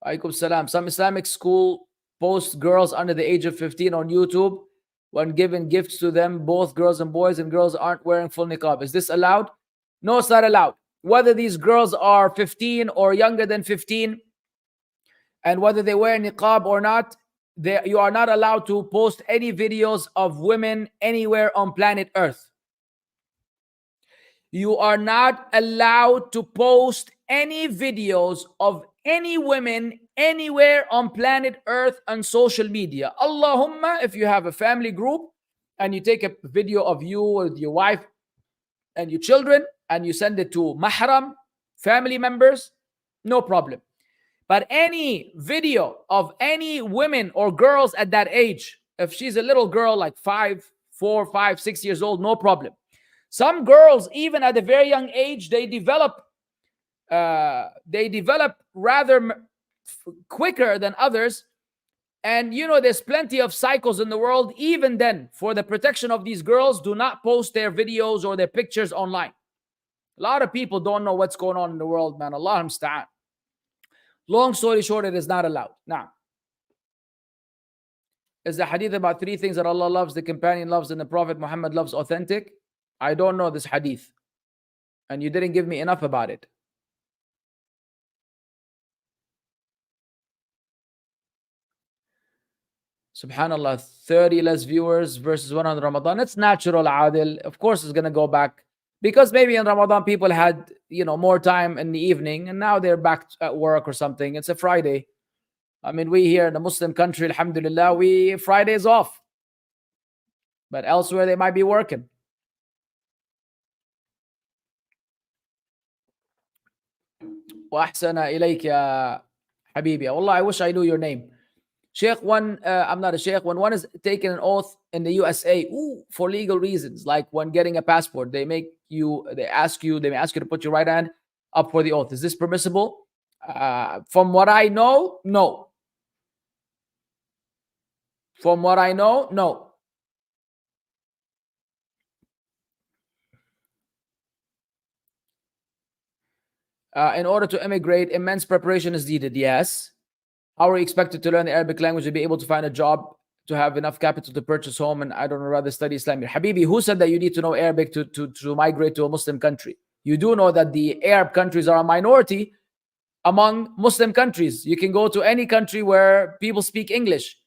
Wa alaikum salam. Some Islamic school posts girls under the age of 15 on YouTube when giving gifts to them, both girls and boys, and girls aren't wearing full niqab. Is this allowed? No, it's not allowed. Whether these girls are 15 or younger than 15, and whether they wear niqab or not, you are not allowed to post any videos of women anywhere on planet Earth. You are not allowed to post any videos of any women anywhere on planet Earth on social media. Allahumma, if you have a family group and you take a video of you with your wife and your children and you send it to mahram, family members, no problem. But any video of any women or girls at that age, if she's a little girl like 4, 5, 6 years old, no problem. Some girls, even at a very young age, they develop rather quicker than others. And you know, there's plenty of cycles in the world. Even then, for the protection of these girls, do not post their videos or their pictures online. A lot of people don't know what's going on in the world, man. Allah musta'an. Long story short, it is not allowed. Now, is the hadith about 3 things that Allah loves, the companion loves, and the Prophet Muhammad loves authentic? I don't know this hadith. And you didn't give me enough about it. Subhanallah, 30 less viewers versus 100 Ramadan. It's natural, Adil. Of course, it's going to go back. Because maybe in Ramadan, people had, more time in the evening. And now they're back at work or something. It's a Friday. I mean, we here in a Muslim country, alhamdulillah, Friday is off. But elsewhere, they might be working. وأحسن إليك يا حبيبي. Wallah, I wish I knew your name. Sheikh, I'm not a sheikh. When one is taking an oath in the USA, for legal reasons, like when getting a passport, they may ask you to put your right hand up for the oath. Is this permissible? From what I know, no. From what I know, no. In order to immigrate, immense preparation is needed. Yes. How are you expected to learn the Arabic language to be able to find a job, to have enough capital to purchase home, and I don't know, rather study Islamic? Habibi, who said that you need to know Arabic to migrate to a Muslim country? You do know that the Arab countries are a minority among Muslim countries. You can go to any country where people speak English.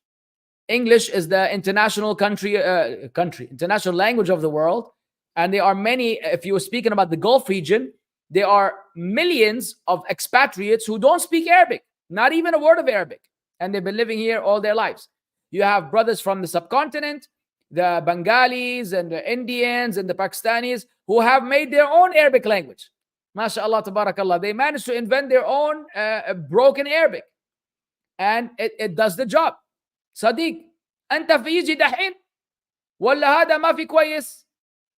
English is the international international language of the world. And there are many, if you were speaking about the Gulf region, there are millions of expatriates who don't speak Arabic, not even a word of Arabic. And they've been living here all their lives. You have brothers from the subcontinent, the Bengalis and the Indians and the Pakistanis who have made their own Arabic language. MashaAllah, tabarakallah. They managed to invent their own broken Arabic. And it does the job. صديق أنت في يجي دحين ولا هذا ما في كويس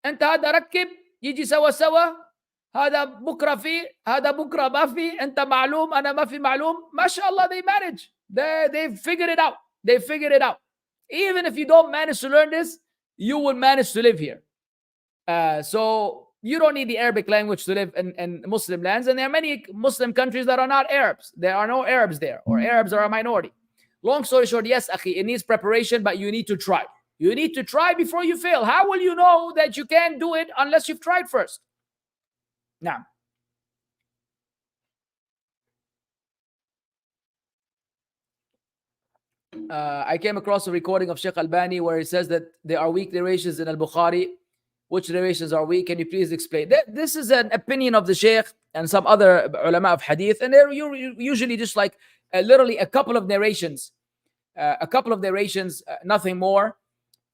أنت هذا ركب يجي سوا هذا بكرة في هذا بكرة ما في أنت معلوم أنا ما في معلوم ما شاء الله. They manage. They figured it out. They figured it out. Even if you don't manage to learn this, you will manage to live here. So you don't need the Arabic language to live in Muslim lands, and there are many Muslim countries that are not Arabs. There are no Arabs there, or Arabs are a minority. Long story short, yes, akhi, it needs preparation, but you need to try. You need to try before you fail. How will you know that you can't do it unless you've tried first? Now, I came across a recording of Sheikh Albani where he says that there are weak narrations in Al-Bukhari. Which narrations are weak? Can you please explain? This is an opinion of the Sheikh and some other ulama of hadith, and they're usually just like literally a couple of narrations, nothing more.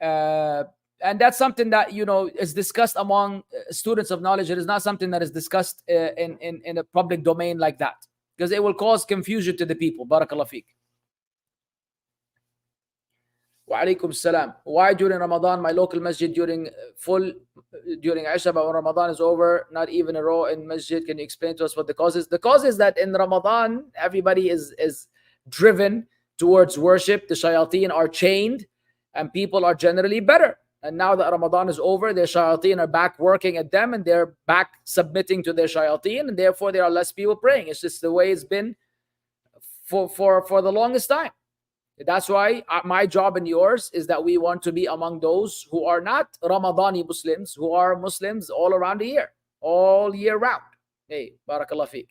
And that's something that is discussed among students of knowledge. It is not something that is discussed in a public domain like that, because it will cause confusion to the people. Barakallah feek. Wa alaikum salam. Why during Ramadan my local masjid during Isha, but when Ramadan is over, not even a row in masjid? Can you explain to us what the cause is? The cause is that in Ramadan everybody is driven towards worship. The shayateen are chained, and people are generally better. And now that Ramadan is over, their shayateen are back working at them, and they're back submitting to their shayateen, and therefore there are less people praying. It's just the way it's been for the longest time. That's why my job and yours is that we want to be among those who are not Ramadani Muslims, who are Muslims all around the year, all year round. Hey, barakallah feek.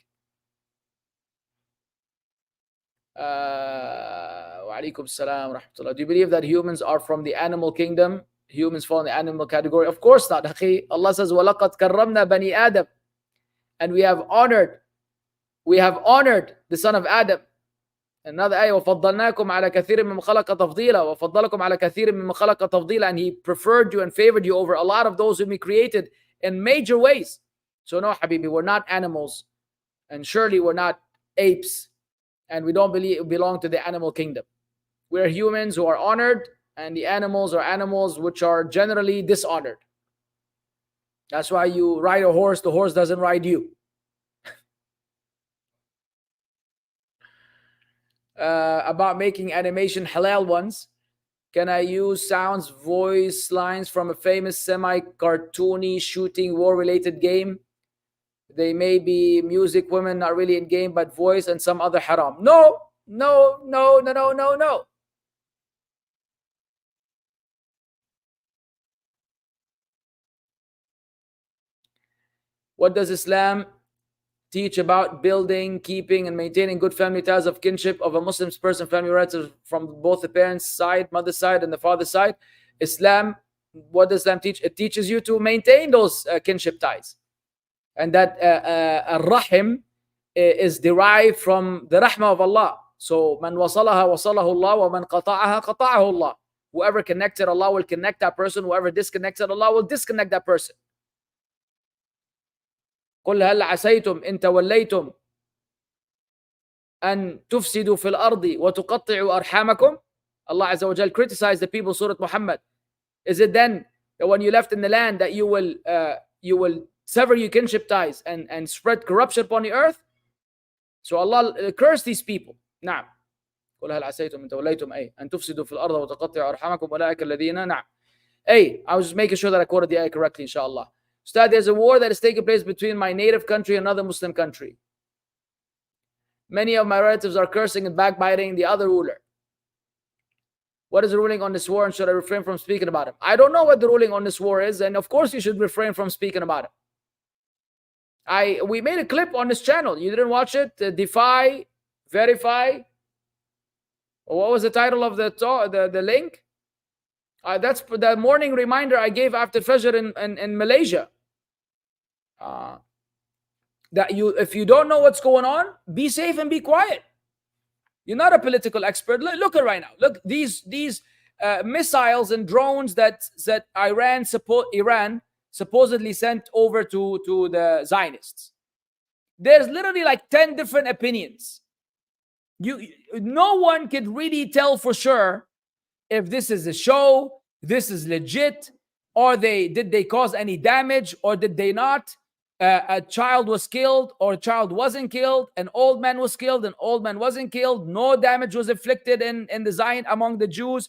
Wa alaikum salam rahmatullah. Do you believe that humans are from the animal kingdom? Humans fall in the animal category? Of course not. Allah says, وَلَقَدْ كَرَّمْنَا بَنِي آدَمَ, and we have honored the son of Adam. Another ayah, وَفَضَّلْنَاكُمْ عَلَى كَثِيرٍ مِّمَّنْ خَلَقَ تَفْضِيلًا وَفَضَّلَكُمْ عَلَى كَثِيرٍ مِّمَّنْ خَلَقَ تَفْضِيلًا, and he preferred you and favored you over a lot of those whom he created in major ways. So no, Habibi, we're not animals, and surely we're not apes, and we don't belong to the animal kingdom. We're humans who are honored, and the animals are animals which are generally dishonored. That's why you ride a horse, the horse doesn't ride you. About making animation halal ones, can I use sounds, voice lines from a famous semi-cartoony shooting war-related game? They may be music, women not really in game, but voice and some other haram. No. What does Islam teach about building, keeping, and maintaining good family ties of kinship of a Muslim person, family relatives from both the parents' side, mother's side, and the father's side? What does Islam teach? It teaches you to maintain those kinship ties. And that ar-rahim is derived from the rahmah of Allah. So, man wasalaha wasalahu Allah, wa man qata'aha qata'ahu Allah. Whoever connected, Allah will connect that person. Whoever disconnected, Allah will disconnect that person. قل هل عسيتم إن توليتم أن تفسدوا في الأرض وتقطعوا أرحامكم. Allah Azza wa Jal criticized the people, Surah Muhammad. Is it then that when you left in the land that you will sever your kinship ties and spread corruption upon the earth? So Allah cursed these people. نعم. قل هل عسيتم إن توليتم أن تفسدوا في الأرض وتقطعوا أرحامكم أولئك الذين نعم. I was just making sure that I quoted the ayah correctly, inshallah. Ustad, there's a war that is taking place between my native country and another Muslim country. Many of my relatives are cursing and backbiting the other ruler. What is the ruling on this war, and should I refrain from speaking about it? I don't know what the ruling on this war is, and of course you should refrain from speaking about it. We made a clip on this channel. You didn't watch it? Defy, verify. What was the title of the link? That's the morning reminder I gave after Fajr in Malaysia. That if you don't know what's going on, be safe and be quiet. You're not a political expert. Look at right now. Look, these missiles and drones that Iran supposedly sent over to the Zionists. There's literally like 10 different opinions. No one could really tell for sure if this is a show, this is legit, or did they cause any damage, or did they not? A child was killed, or a child wasn't killed. An old man was killed, an old man wasn't killed. No damage was inflicted in the Zion among the Jews,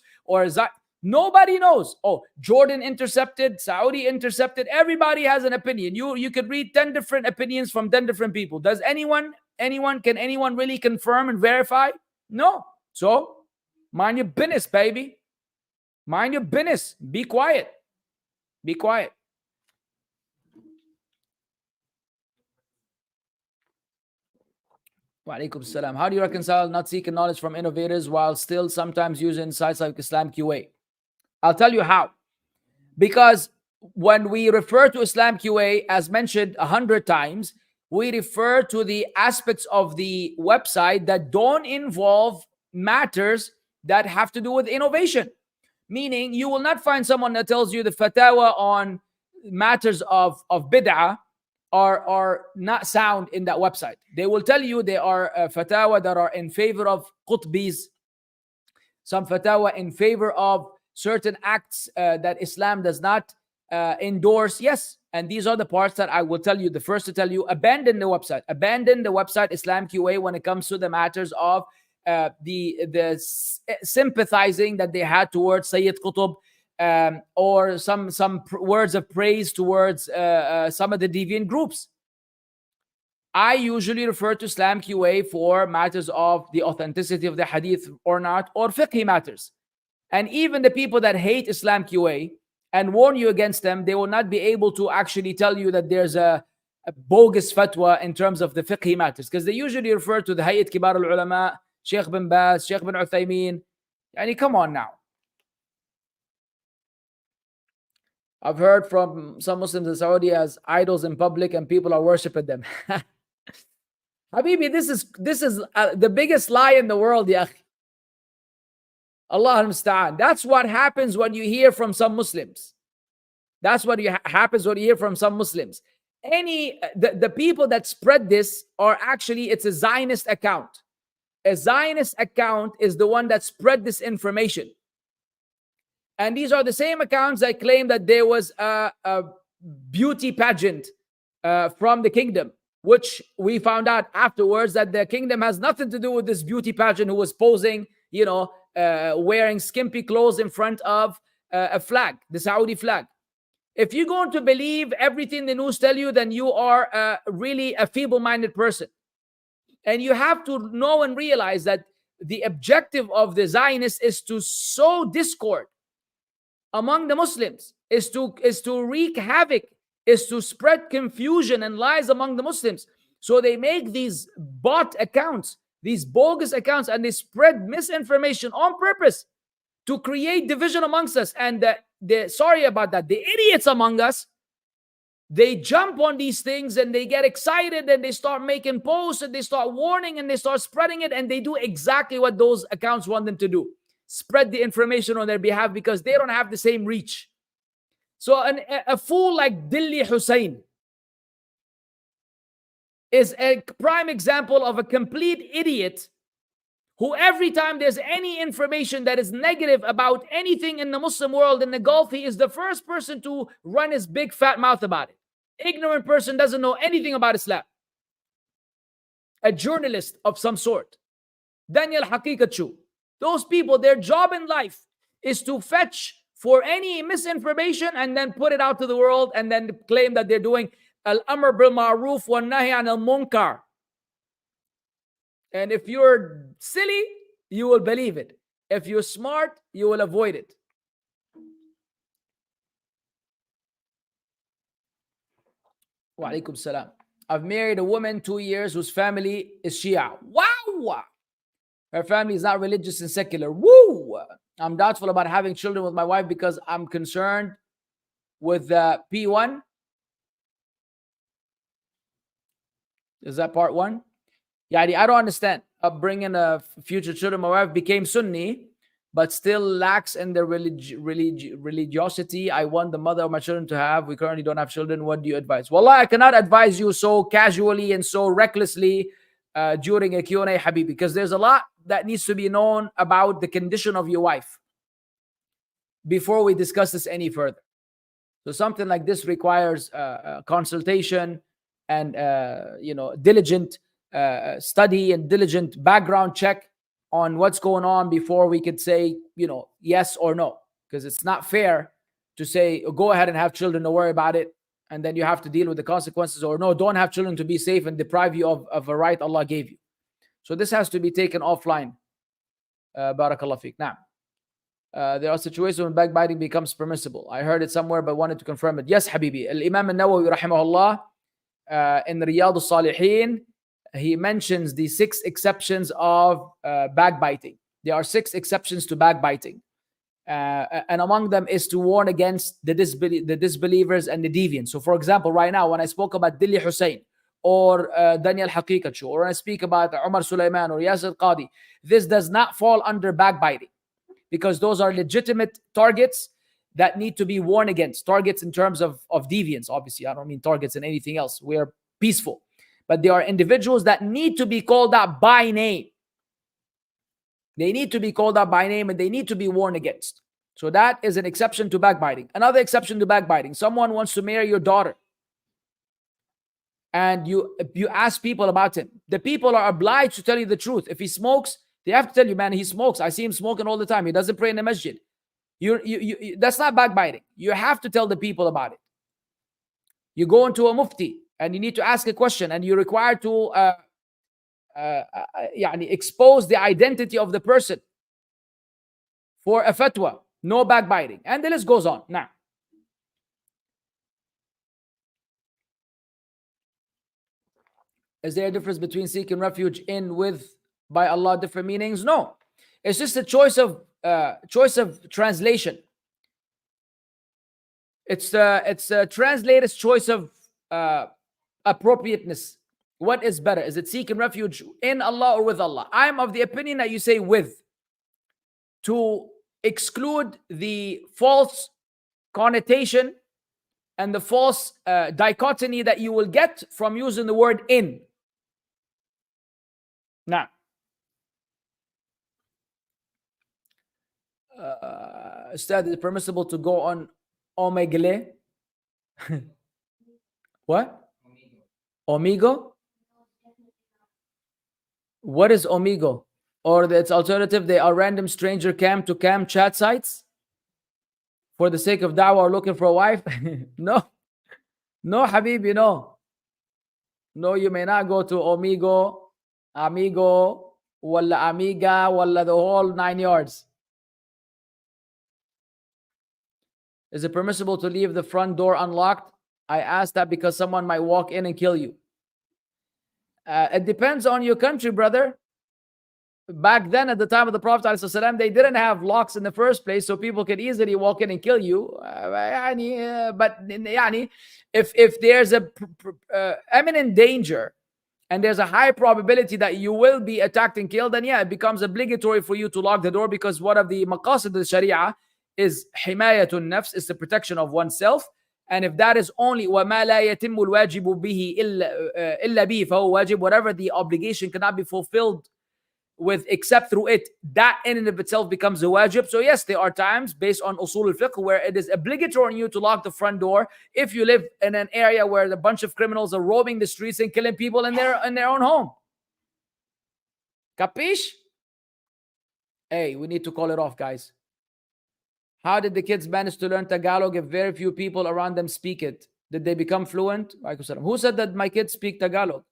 Nobody knows. Oh, Jordan intercepted, Saudi intercepted. Everybody has an opinion. You could read 10 different opinions from 10 different people. Does anyone can anyone really confirm and verify? No. So mind your business, baby. Mind your business. Be quiet. Be quiet. Wa alaikum salam. How do you reconcile not seeking knowledge from innovators while still sometimes using sites like Islam QA? I'll tell you how. Because when we refer to Islam QA, as mentioned 100 times, we refer to the aspects of the website that don't involve matters that have to do with innovation. Meaning, you will not find someone that tells you the fatwa on matters of bid'ah are not sound in that website. They will tell you they are fatwa that are in favor of qutbis, some fatwa in favor of certain acts that Islam does not endorse. Yes, and these are the parts that I will tell you. The first to tell you, abandon the website. Abandon the website Islam QA when it comes to the matters of the sympathizing that they had towards Sayyid Qutb, or some words of praise towards some of the deviant groups. I usually refer to Islam QA for matters of the authenticity of the hadith or not, or fiqh matters. And even the people that hate Islam QA and warn you against them, they will not be able to actually tell you that there's a bogus fatwa in terms of the fiqh matters, because they usually refer to the Hayat Kibar al-Ulama, Sheikh bin Baz, Sheikh bin Uthaymeen. Yani, come on now. I've heard from some Muslims in Saudi as idols in public and people are worshipping them. Habibi, this is the biggest lie in the world, ya akhi. Allah al-Musta'an. That's what happens when you hear from some Muslims. That's what happens when you hear from some Muslims. The people that spread this are actually, it's a Zionist account. A Zionist account is the one that spread this information. And these are the same accounts that claim that there was a beauty pageant from the kingdom, which we found out afterwards that the kingdom has nothing to do with this beauty pageant who was posing, wearing skimpy clothes in front of a flag, the Saudi flag. If you're going to believe everything the news tell you, then you are really a feeble-minded person. And you have to know and realize that the objective of the Zionists is to sow discord among the Muslims, is to wreak havoc, is to spread confusion and lies among the Muslims. So they make these bot accounts, these bogus accounts, and they spread misinformation on purpose to create division amongst us. And sorry about that, the idiots among us, they jump on these things and they get excited and they start making posts and they start warning and they start spreading it, and they do exactly what those accounts want them to do. Spread the information on their behalf because they don't have the same reach. So a fool like Dilli Hussein is a prime example of a complete idiot who every time there's any information that is negative about anything in the Muslim world in the Gulf, he is the first person to run his big fat mouth about it. Ignorant person doesn't know anything about Islam. A journalist of some sort. Daniel Haqiqatchu. Those people, their job in life is to fetch for any misinformation and then put it out to the world and then claim that they're doing al-amr bil ma'ruf wa nahi an al-munkar. And if you're silly, you will believe it. If you're smart, you will avoid it. Wa alaikum salam. I've married a woman 2 years whose family is Shia. Wow! Her family is not religious and secular. Woo! I'm doubtful about having children with my wife because I'm concerned with P1. Is that part one? Yeah, I don't understand. Bringing a future children. My wife became Sunni, but still lacks in the religiosity I want the mother of my children to have. We currently don't have children. What do you advise? Wallah, I cannot advise you so casually and so recklessly during a Q&A, Habib, because there's a lot that needs to be known about the condition of your wife before we discuss this any further. So something like this requires consultation and diligent study and diligent background check on what's going on before we could say yes or no. because it's not fair to say, go ahead and have children, don't worry about it, and then you have to deal with the consequences, or no, don't have children to be safe and deprive you of a right Allah gave you. So this has to be taken offline. Barakallah fiqh. Now, there are situations when backbiting becomes permissible. I heard it somewhere but wanted to confirm it. Yes, Habibi. Al-Imam al-Nawawi rahimahullah in Riyadh al-Salihin, he mentions the 6 exceptions of backbiting. There are 6 exceptions to backbiting. And among them is to warn against the disbelievers and the deviants. So for example, right now, when I spoke about Dilli Hussein or Daniel Haqiqachu, or when I speak about Umar Sulaiman or Yasir Qadi, this does not fall under backbiting, because those are legitimate targets that need to be warned against. Targets in terms of deviance, obviously. I don't mean targets in anything else. We are peaceful. But there are individuals that need to be called out by name. They need to be called out by name and they need to be warned against. So that is an exception to backbiting. Another exception to backbiting. Someone wants to marry your daughter, and you ask people about him. The people are obliged to tell you the truth. If he smokes, they have to tell you, man, he smokes. I see him smoking all the time. He doesn't pray in the masjid. That's not backbiting. You have to tell the people about it. You go into a mufti and you need to ask a question, and you're required to expose the identity of the person for a fatwa. No backbiting. And the list goes on. Now, is there a difference between seeking refuge in, with, by Allah, different meanings? No. It's just a choice of translation. It's a translator's choice of appropriateness. What is better? Is it seeking refuge in Allah or with Allah? I'm of the opinion that you say with, to exclude the false connotation and the false dichotomy that you will get from using the word in. Now, Ustad, is it permissible to go on Omegle? What? Omigo? What is Omigo? Or its alternative, they are random stranger cam to cam chat sites for the sake of da'wah or looking for a wife? No. No, Habibi, no. No, you may not go to Omigo, Amigo, walla Amiga, walla the whole 9 yards. Is it permissible to leave the front door unlocked? I asked that because someone might walk in and kill you. It depends on your country, brother. Back then, at the time of the Prophet ﷺ, they didn't have locks in the first place, so people could easily walk in and kill you. But if there's a imminent danger and there's a high probability that you will be attacked and killed, then yeah, it becomes obligatory for you to lock the door, because one of the maqasid of the Sharia is himayatun nafs, is the protection of oneself. And if that is only وَمَا لَا يَتِمُّ الْوَاجِبُ بِهِ إِلَّا بِهِ فَهُوَ واجب, whatever the obligation cannot be fulfilled with except through it, that in and of itself becomes a wajib. So yes, there are times based on usul al-fiqh where it is obligatory on you to lock the front door if you live in an area where a bunch of criminals are roaming the streets and killing people in their own home. Capish? Hey, we need to call it off, guys. How did the kids manage to learn Tagalog if very few people around them speak it? Did they become fluent? Who said that my kids speak Tagalog?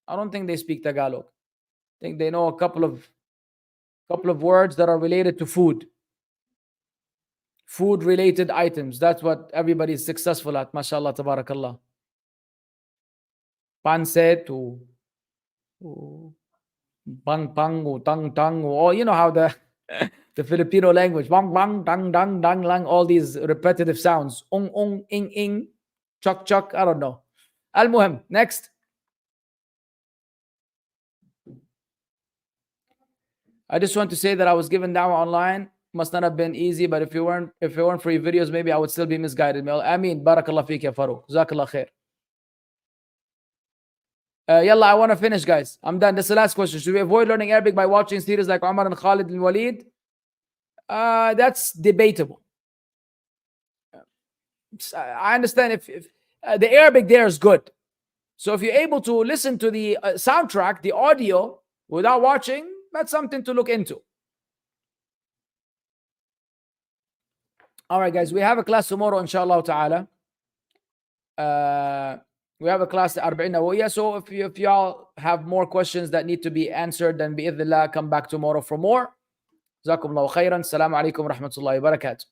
I don't think they speak Tagalog. I think they know a couple of words that are related to food. Food-related items. That's what everybody is successful at. MashaAllah, tabarakallah. Pancet, bang pang, tang tang, or you know how the Filipino language, bang bang, dang dang, dang lang, all these repetitive sounds. Ong, ing, chuck, chuck, I don't know. Al-Muhim, next. I just want to say that I was given da'wah online. Must not have been easy, but if it weren't for your videos, maybe I would still be misguided. Ameen. Barakallah feek ya Farouk. Jazakallah khair. Yalla, I want to finish, guys. I'm done. This is the last question. Should we avoid learning Arabic by watching series like Umar and Khalid and Walid? That's debatable. I understand if the Arabic there is good. So if you're able to listen to the soundtrack, the audio, without watching, that's something to look into. All right, guys, we have a class tomorrow, inshallah ta'ala. We have a class at 40 Nawawiyah. So if y'all have more questions that need to be answered, then bi'idhnillah, come back tomorrow for more. جزاكم الله خيرا. السلام عليكم ورحمة الله وبركاته.